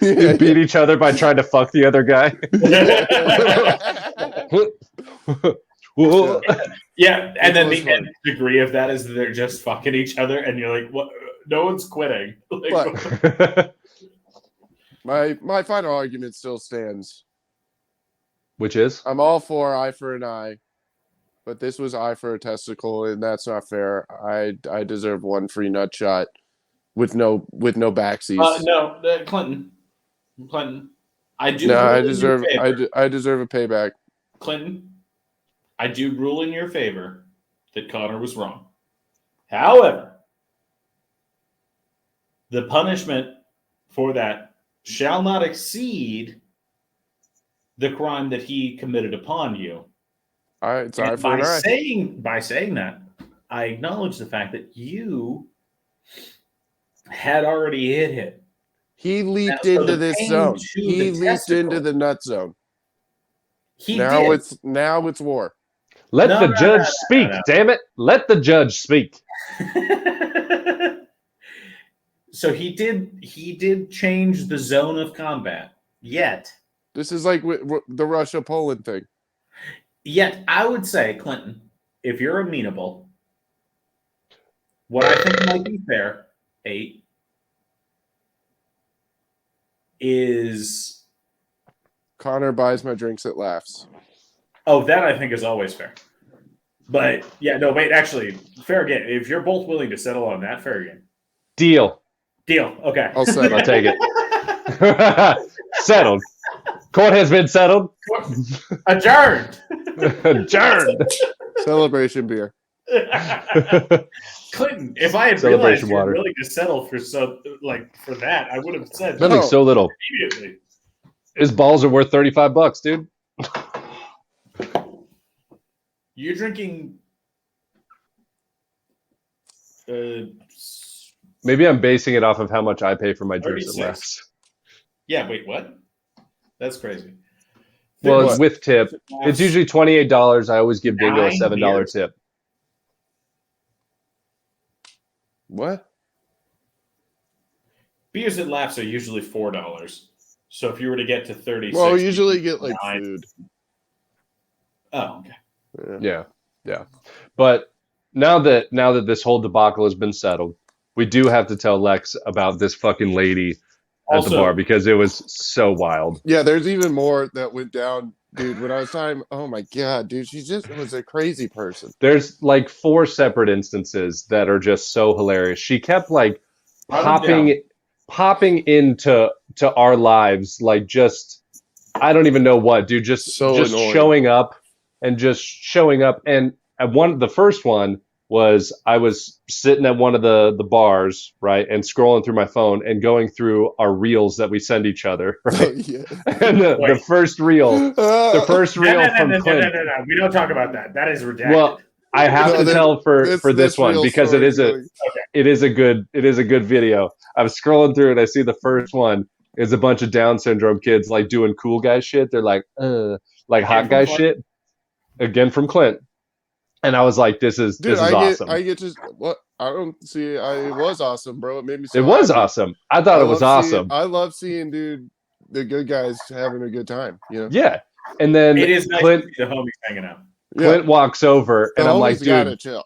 Yeah, You beat each other by trying to fuck the other guy. Whoa. Yeah, and then was the fun. nth degree of that is that they're just fucking each other, and you're like, "What? No one's quitting." Like, But my final argument still stands. Which is? I'm all for eye for an eye, but this was eye for a testicle, and that's not fair. I deserve one free nut shot with no backsies. no, Clinton, I do. No, rule I in your deserve favor. I deserve a payback. Clinton, I do rule in your favor that Connor was wrong. However, the punishment for that shall not exceed the crime that he committed upon you. All right, it's eye And for an eye. by saying that, I acknowledge the fact that you had already hit him. He leaped So into the this pain zone. to He the leaped into testicle. the nut zone. He now did. it's war. Let No, the no, judge no, speak, no. damn it. Let the judge speak. So he did change the zone of combat. Yet This is like the Russia Poland thing. I would say, Clinton, if you're amenable, what I think might be fair, 8, is Connor buys my drinks at laughs. that I think is always fair. But yeah, no, wait. Actually, fair game. If you're both willing to settle on that, fair game. Deal. Deal. Okay. I'll settle. I'll take it. Settled. Court has been settled. Adjourned. Adjourned. Celebration beer. Clinton, if I had Celebration realized you were water. willing to settle for for that, I would have said Spending so little. immediately. His balls are worth $35, dude. You're drinking. Maybe I'm basing it off of how much I pay for my drinks at 36. Lex. Yeah. Wait. What? That's crazy. Well, What? it's with tip. It's usually $28. I always give Dingo a $7 beers. tip. What? Beers at Laughs are usually $4. So if you were to get to 36, Well, we usually get like 9. food. Oh, okay. Yeah. But now that this whole debacle has been settled, we do have to tell Lex about this fucking lady at the bar because it was so wild. Yeah, there's even more that went down, dude. When I was talking, oh my god, dude, she just was a crazy person. There's like 4 separate instances that are just so hilarious. She kept like popping into our lives, like just I don't even know what, dude. Just annoying. showing up. And the first one was I was sitting at one of the bars, right, and scrolling through my phone and going through our reels that we send each other, right? Oh, yeah. And the first reel No, from Clint. No. We don't talk about that. That is redacted. Well, I have to tell for this one real because it story is a good video. I was scrolling through and I see the first one is a bunch of Down syndrome kids like doing cool guy shit. They're like hot guy shit. Again from Clint. And I was like, this is awesome. It was awesome, bro. It made me so It was happy. awesome. I thought it was awesome. I love seeing, dude, the good guys having a good time. You know? Yeah. And then it is nice Clint, to see the homies hanging out. Clint walks over and I'm like, dude, gotta chill.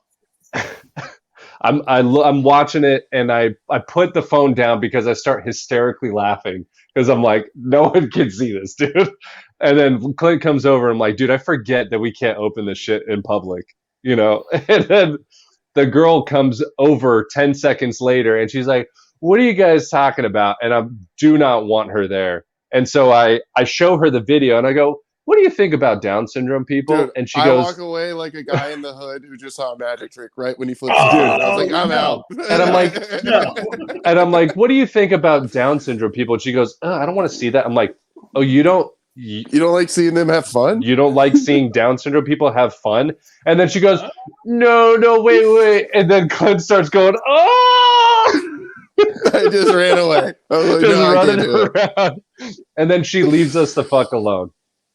I'm watching it and I put the phone down because I start hysterically laughing because I'm like, no one can see this, dude. And then Clint comes over and I'm like, dude, I forget that we can't open this shit in public, you know? And then the girl comes over 10 seconds later and she's like, what are you guys talking about? And I do not want her there. And so I show her the video and I go, what do you think about Down syndrome people? Dude, and she I goes, walk away like a guy in the hood who just saw a magic trick right when he flips the dude. I was like, I'm out. And I'm like, No. and I'm like, what do you think about Down syndrome people? And she goes, I don't want to see that. I'm like, oh, you don't like seeing them have fun? You don't like seeing Down syndrome people have fun? And then she goes, no, wait. And then Clint starts going, oh! I just ran away. I was like, Just no, I running can't do it. around. And then she leaves us the fuck alone.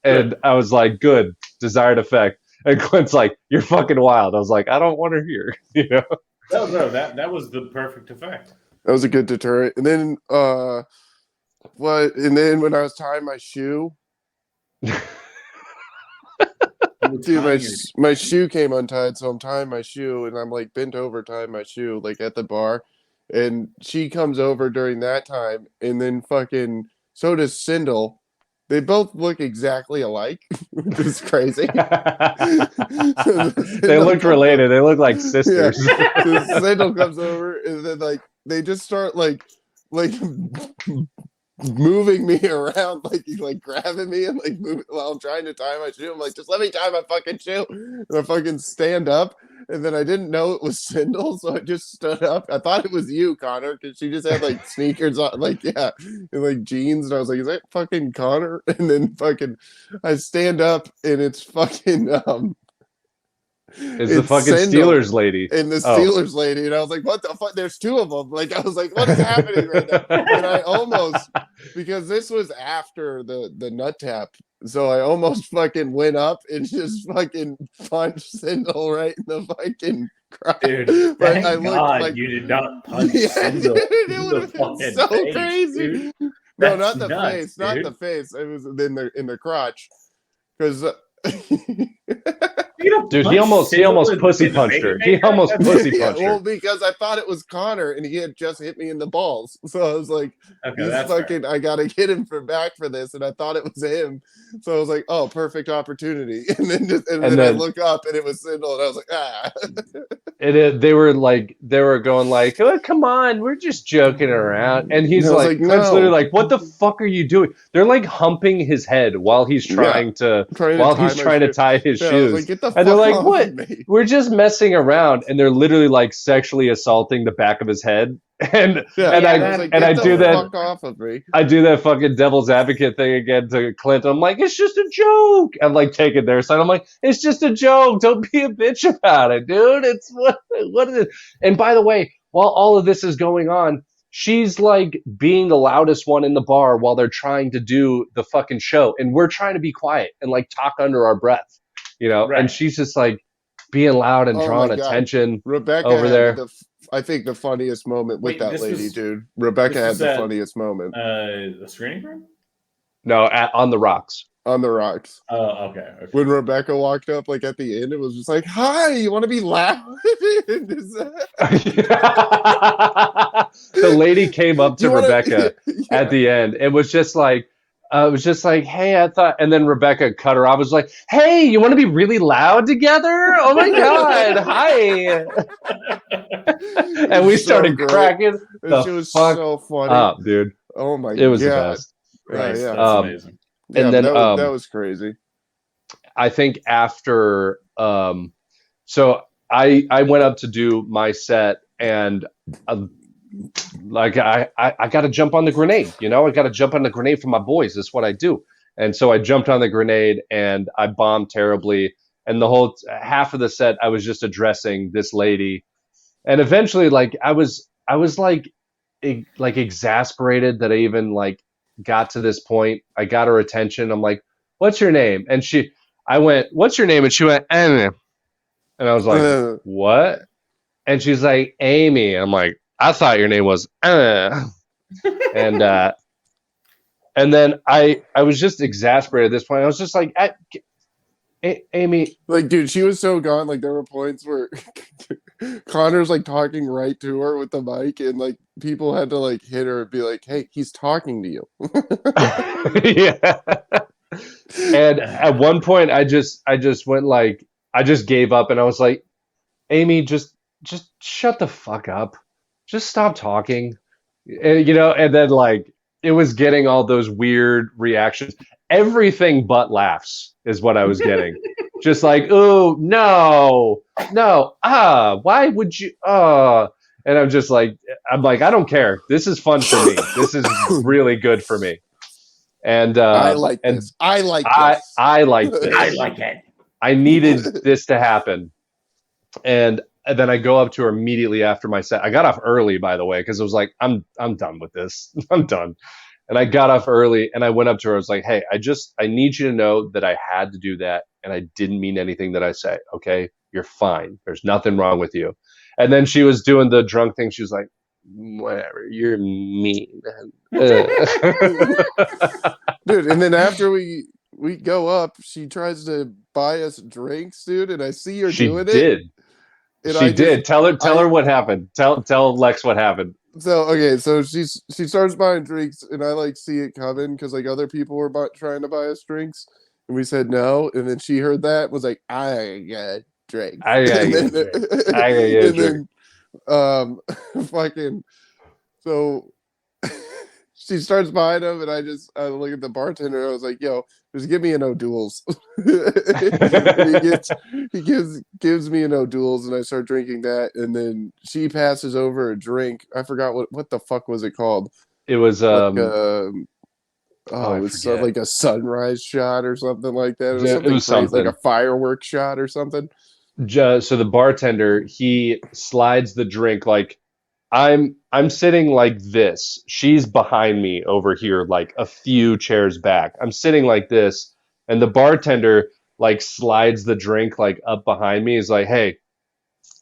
And I was like, good, desired effect. And Clint's like, you're fucking wild. I was like, I don't want her here. You know? No, that was the perfect effect. That was a good deterrent. And then And then when I was tying my shoe, dude, my shoe came untied, so I'm tying my shoe, and I'm like bent over tying my shoe, like at the bar, and she comes over during that time, and then fucking so does Sindel. They both look exactly alike, which is crazy. They looked related. They look like sisters. Yeah. So Sindel comes over, and then like they just start like moving me around, like grabbing me and like moving while I'm trying to tie my shoe. I'm like, just let me tie my fucking shoe. And I fucking stand up, and then I didn't know it was Sindel, so I just stood up. I thought it was you, Connor, because she just had like sneakers on, like and like jeans, and I was like, is that fucking Connor? And then fucking I stand up, and it's fucking It's the fucking Sindel Steelers lady. and the Steelers lady, and I was like, what the fuck? There's two of them. Like, I was like, what is happening right now? And I almost, because this was after the nut tap, so I almost fucking went up and just fucking punched Sindel right in the fucking crotch. Dude, But thank I looked God like you did not punch yeah, Sindel dude, in it would have been fucking so face, crazy. dude. No, That's not the nuts, face, not dude. the face. It was in the crotch, because Dude, he almost pussy punched her. He almost pussy Yeah, punched well, her. because I thought it was Connor, and he had just hit me in the balls. So I was like, Okay, "He's that's fucking! I gotta get him for back for this." And I thought it was him, so I was like, "Oh, perfect opportunity." And then I look up, and it was Sindel, and I was like, "Ah." They were going like, oh, come on, we're just joking around. And he's And I was like, like, Clint's "No." literally like, what the fuck are you doing? They're like humping his head while he's trying to tie his Yeah, I was shoes. like, "Get the And they're fuck like, off what? of me!" We're just messing around. And they're literally like sexually assaulting the back of his head. And Yeah, and I I was like, and I "Get do the that. fuck off of me!" I do that fucking devil's advocate thing again to Clint. I'm like, it's just a joke. I'm like taking their side. I'm like, it's just a joke. Don't be a bitch about it, dude. It's what is it? And by the way, while all of this is going on, she's like being the loudest one in the bar while they're trying to do the fucking show. And we're trying to be quiet and like talk under our breath, Right. and she's just like being loud and Oh drawing my God. attention Rebecca over had there. I think the funniest moment with Wait, that this lady, was- dude. Rebecca this had was the at- funniest moment The screening room? No, on the rocks. on the rocks. Oh, okay. When Rebecca walked up, like at the end, it was just like, "Hi, you want to be loud?" The lady came up to You wanna- Rebecca Yeah. at the end. It was just like, hey, I thought, and then Rebecca cut her. I was like, hey, you want to be really loud together? Oh my god, hi! And we So started great. cracking And she the was fuck so funny. up, dude. Oh my It was the God. best. Nice. Yeah. That's amazing. Yeah, And then, that was crazy. I think after, so I went up to do my set, and like I got to jump on the grenade. I got to jump on the grenade for my boys. That's what I do. And so I jumped on the grenade and I bombed terribly. And the whole half of the set, I was just addressing this lady. And eventually, like I was like exasperated that I even like got to this point. I got her attention. I'm like, "What's your name?" And I went, "What's your name?" And she went, "Eh." And I was like, "What?" And she's like, "Amy." I'm like, "I thought your name was and and then I was just exasperated at this point. I was just like, Amy. Like, dude, she was so gone. Like, there were points where Connor's like talking right to her with the mic, and like people had to like hit her and be like, "Hey, he's talking to you." Yeah. And at one point, I just went like, I just gave up, and I was like, Amy, just shut the fuck up. Just stop talking. And then like it was getting all those weird reactions. Everything but laughs is what I was getting. Just like, oh no, why would you? And I'm like, I don't care. This is fun for me. This is really good for me. And I like this. I like this. I like this. I like it. I needed this to happen. And then I go up to her immediately after my set. I got off early, by the way, because I was like, I'm done with this. I'm done. And I got off early and I went up to her. I was like, hey, I need you to know that I had to do that. And I didn't mean anything that I say. Okay. You're fine. There's nothing wrong with you. And then she was doing the drunk thing. She was like, whatever. You're mean. Dude, and then after we go up, she tries to buy us drinks, dude, and I see her doing it. She did. Tell her what happened. Tell Lex what happened. So okay, so she starts buying drinks, and I like see it coming because like other people were trying to buy us drinks, and we said no, and then she heard that, was like, I got drinks. I gotta get a drink. Then fucking, so she starts buying them, and I look at the bartender. I was like, "Yo, just give me an O'Doul's." he gives me an O'Doul's, and I start drinking that. And then she passes over a drink. I forgot what the fuck was it called. It was like, it was like a sunrise shot or something like that. It was Yeah, something it was crazy, something. like a firework shot or something. So the bartender, he slides the drink like I'm sitting like this. She's behind me over here, like a few chairs back. I'm sitting like this, and the bartender like slides the drink like up behind me. He's like, "Hey,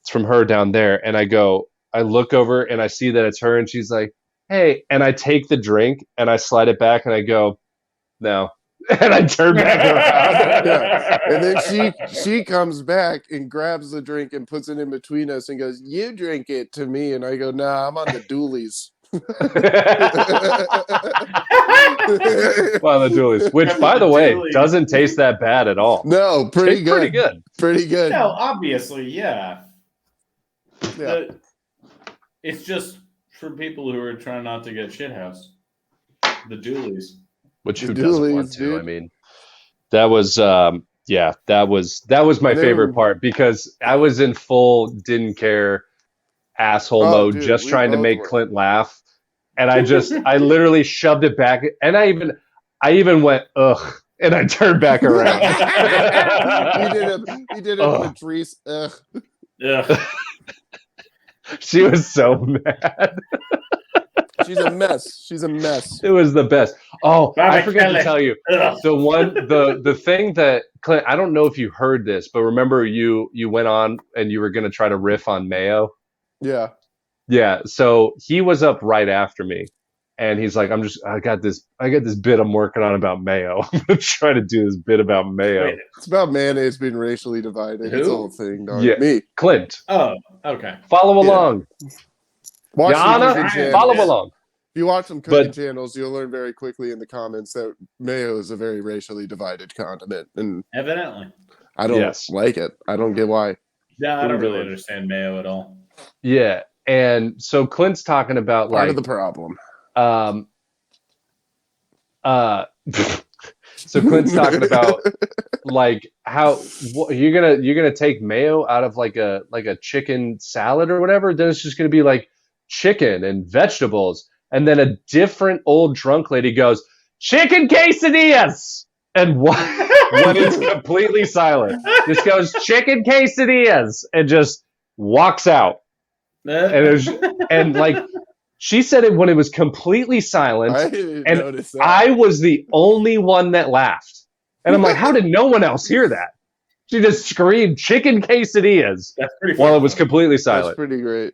it's from her down there." And I look over and I see that it's her, and she's like, "Hey," and I take the drink and I slide it back and I go, "No." And I turned back around. Yeah. And then she comes back and grabs the drink and puts it in between us and goes, "You drink it," to me, and I go, "Nah, I'm on the doolies." Well, the Doolies, which, by the way, doesn't taste that bad at all. No, pretty good. Pretty good. Pretty good. No, obviously, yeah. Yeah. It's just for people who are trying not to get shithoused. The doolies. Which who The doesn't Doolies, want to? dude. I mean, that was that was my favorite part because I was in full didn't care asshole mode, dude, just we trying to both make were. Clint laugh, and I literally shoved it back, and I even went ugh, and I turned back around. You did a Patrice. Ugh. Ugh. She was so mad. She's a mess. She's a mess. It was the best. Oh, I forgot to tell you. Ugh. The thing that Clint, I don't know if you heard this, but remember you went on and you were going to try to riff on Mayo. Yeah. Yeah. So he was up right after me, and he's like, I got this bit I'm working on about Mayo. I'm going to try to do this bit about Mayo. Wait. It's about mayonnaise being racially divided. Who? It's the whole thing, dog. Yeah. Me. Clint, Oh, okay. follow Yeah. along. Watch some Yana, cooking channels. follow along. If you watch some cooking But- channels, you'll learn very quickly in the comments that mayo is a very racially divided condiment, and Evidently. I don't Yes. like it. I don't get why. Yeah, I Who don't really would? understand mayo at all. Yeah. And so Clint's talking about Part like of the problem. So Clint's talking about like how you're gonna take mayo out of like a chicken salad or whatever. Then it's just gonna be like chicken and vegetables. And then a different old drunk lady goes, "Chicken quesadillas," and when it's completely silent, just goes, "Chicken quesadillas," and just walks out. And it was, and like she said it when it was completely silent. I didn't and notice that. I was the only one that laughed. And I'm like, how did no one else hear that? She just screamed "chicken quesadillas" That's pretty while it funny. was completely That's silent. pretty great.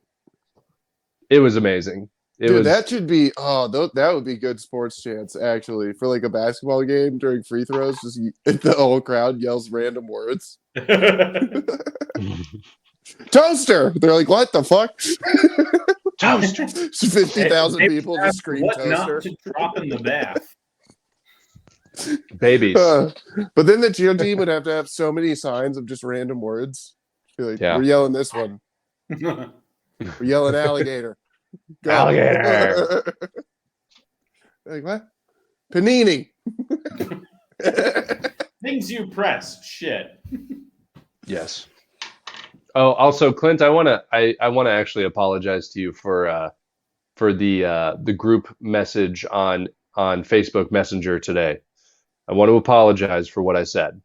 It was amazing. It Dude, was that should be that would be good sports chants actually for like a basketball game during free throws. Just the whole crowd yells random words. Toaster. They're like, what the fuck? toaster. 50,000 Maybe people that's just scream what toaster. not to drop in the bath. Babies. But then the gym team would have to have so many signs of just random words. Be like, Yeah. we're yelling this one. We're yelling alligator. Go. Alligator. Like what? Panini. Things you press. Shit. Yes. Oh, also, Clint, I wanna actually apologize to you for the group message on Facebook Messenger today. I want to apologize for what I said.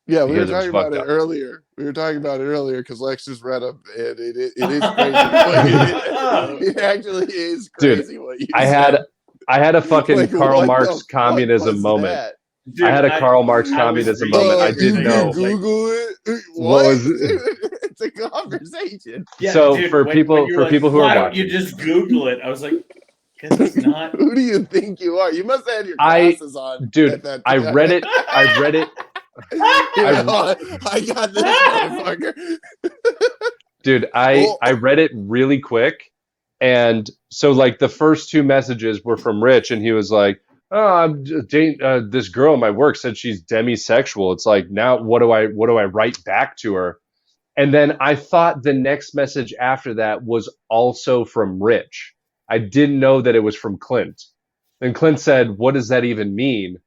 Yeah, we were Because it was talking about fucked it up. earlier. We were talking about it earlier because Lex just read up, and it is crazy. Like, it actually is Dude, crazy what you I said. had a fucking Like, Karl what Marx the fuck communism was moment. that? Dude, I had a Karl Marx I was communism reading- moment. I you didn't can know. Google it. What What? was it? It's a conversation. Yeah, So dude, for when people- you for were like, people who are why don't watching. you just Google it? I was like, because it's not. Who do you think you are? You must have had your I- glasses on. Dude, at that I time. read it. Yeah, I got this motherfucker. Dude, I read it really quick. And so like the first two messages were from Rich, and he was like, "Oh, I'm this girl at my work said she's demisexual." It's like, now what do I write back to her? And then I thought the next message after that was also from Rich. I didn't know that it was from Clint. And Clint said, "What does that even mean?"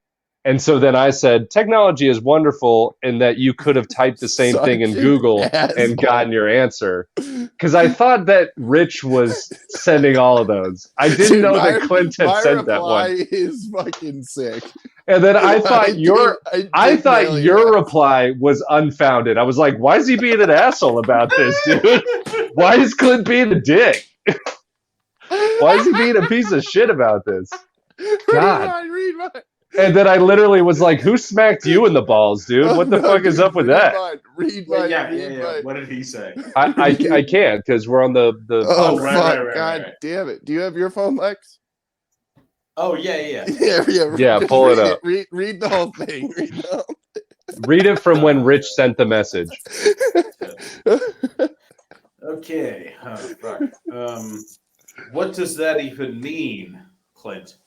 And so then I said, "Technology is wonderful in that you could have typed the same thing in Such an Google asshole. and gotten your answer." Because I thought that Rich was sending all of those. I didn't Dude, know my- that Clint had My sent that reply one. is fucking sick. And then I thought I did thought mail your you that. reply was unfounded. I was like, why is he being an asshole about this, dude? Why is Clint being a dick? Why is he being a piece of shit about this? God. Read mine. And then I literally was like, who smacked you in the balls, dude? What the No, fuck is dude, up with read that? mine. Read Yeah, mine. yeah, read yeah. mine. What did he say? I can't because we're on the Oh, right, fuck. right, right, God right. damn it. Do you have your phone, Lex? Oh yeah. Yeah, just pull it read up. Read the whole thing. Read the whole Read it from when Rich sent the message. Okay. Oh, fuck. What does that even mean, Clint?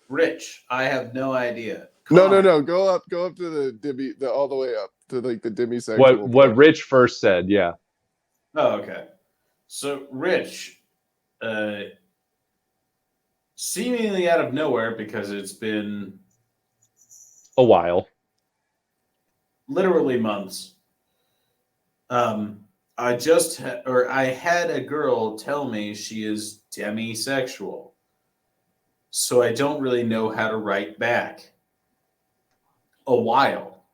Rich, I have no idea. Connor, No. Go up to the all the way up to like the demisexual. What part. Rich first said, yeah. Oh, okay. So, Rich, seemingly out of nowhere because it's been A while. literally months. I had a girl tell me she is demisexual. So I don't really know how to write back. A while.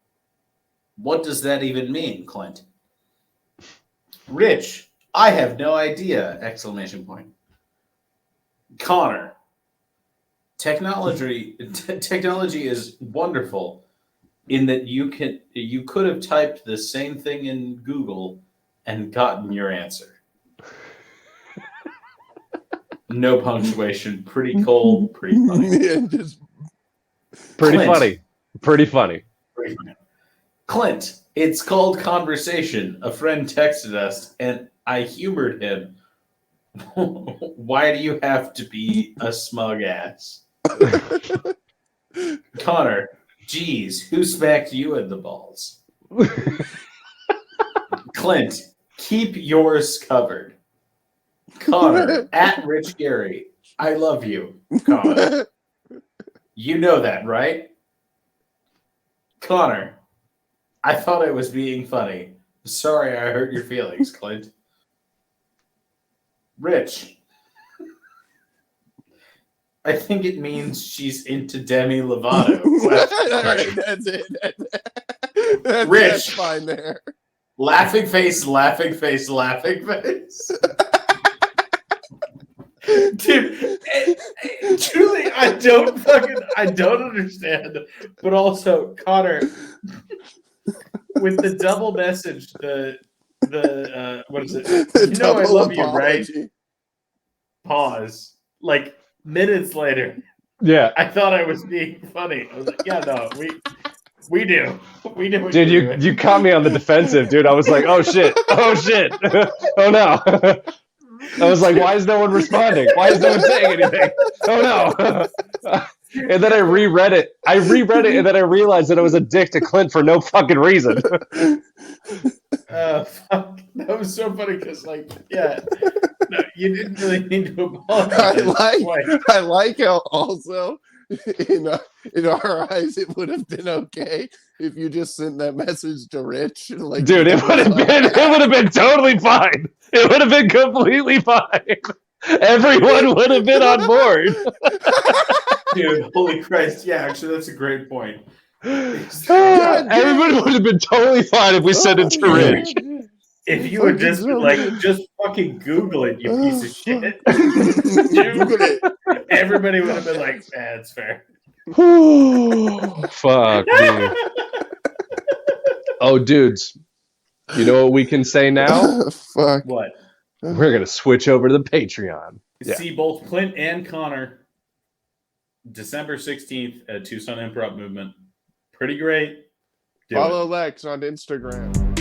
What does that even mean, Clint? Rich, I have no idea! Exclamation point. Connor, technology is wonderful in that you could have typed the same thing in Google and gotten your answer. No punctuation, pretty cold, pretty funny. Yeah, just Pretty Clint. funny. Pretty funny. Clint, it's called conversation. A friend texted us and I humored him. Why do you have to be a smug ass? Connor, geez, who smacked you in the balls? Clint, keep yours covered. Connor, at Rich Gary, I love you. Connor, you know that, right? Connor, I thought I was being funny. Sorry I hurt your feelings, Clint. Rich, I think it means she's into Demi Lovato. All right, that's it. That's Rich. fine there. Laughing face, laughing face, laughing face. Dude, truly, I don't understand. But also, Connor, with the double message, what is it? You know I love you, right? Pause. Like minutes later, Yeah. I thought I was being funny. I was like, yeah, no, we do. We do. what Dude, you're you doing. you caught me on the defensive, dude. I was like, oh shit. Oh shit. Oh no. I was like, why is no one responding? Why is no one saying anything? Oh no. And then I reread it. And then I realized that I was a dick to Clint for no fucking reason. Fuck. That was so funny because, like, yeah, no, you didn't really need to apologize. I like how also in our eyes it would have been okay if you just sent that message to Rich. Like, Dude, it would have been totally fine. It would have been completely fine. Everyone would have been on board. Dude, holy Christ. Yeah, actually, that's a great point. Everybody would have been totally fine if we sent it to Rich. If you had just been like, just fucking Google it, you piece of shit. Everybody would have been like, that's fair. Fuck, dude. Oh, dudes. You know what we can say now? Fuck. What? We're going to switch over to the Patreon. Yeah. See both Clint and Connor December 16th at Tucson Improv Movement. Pretty great. Do it. Follow Lex on Instagram.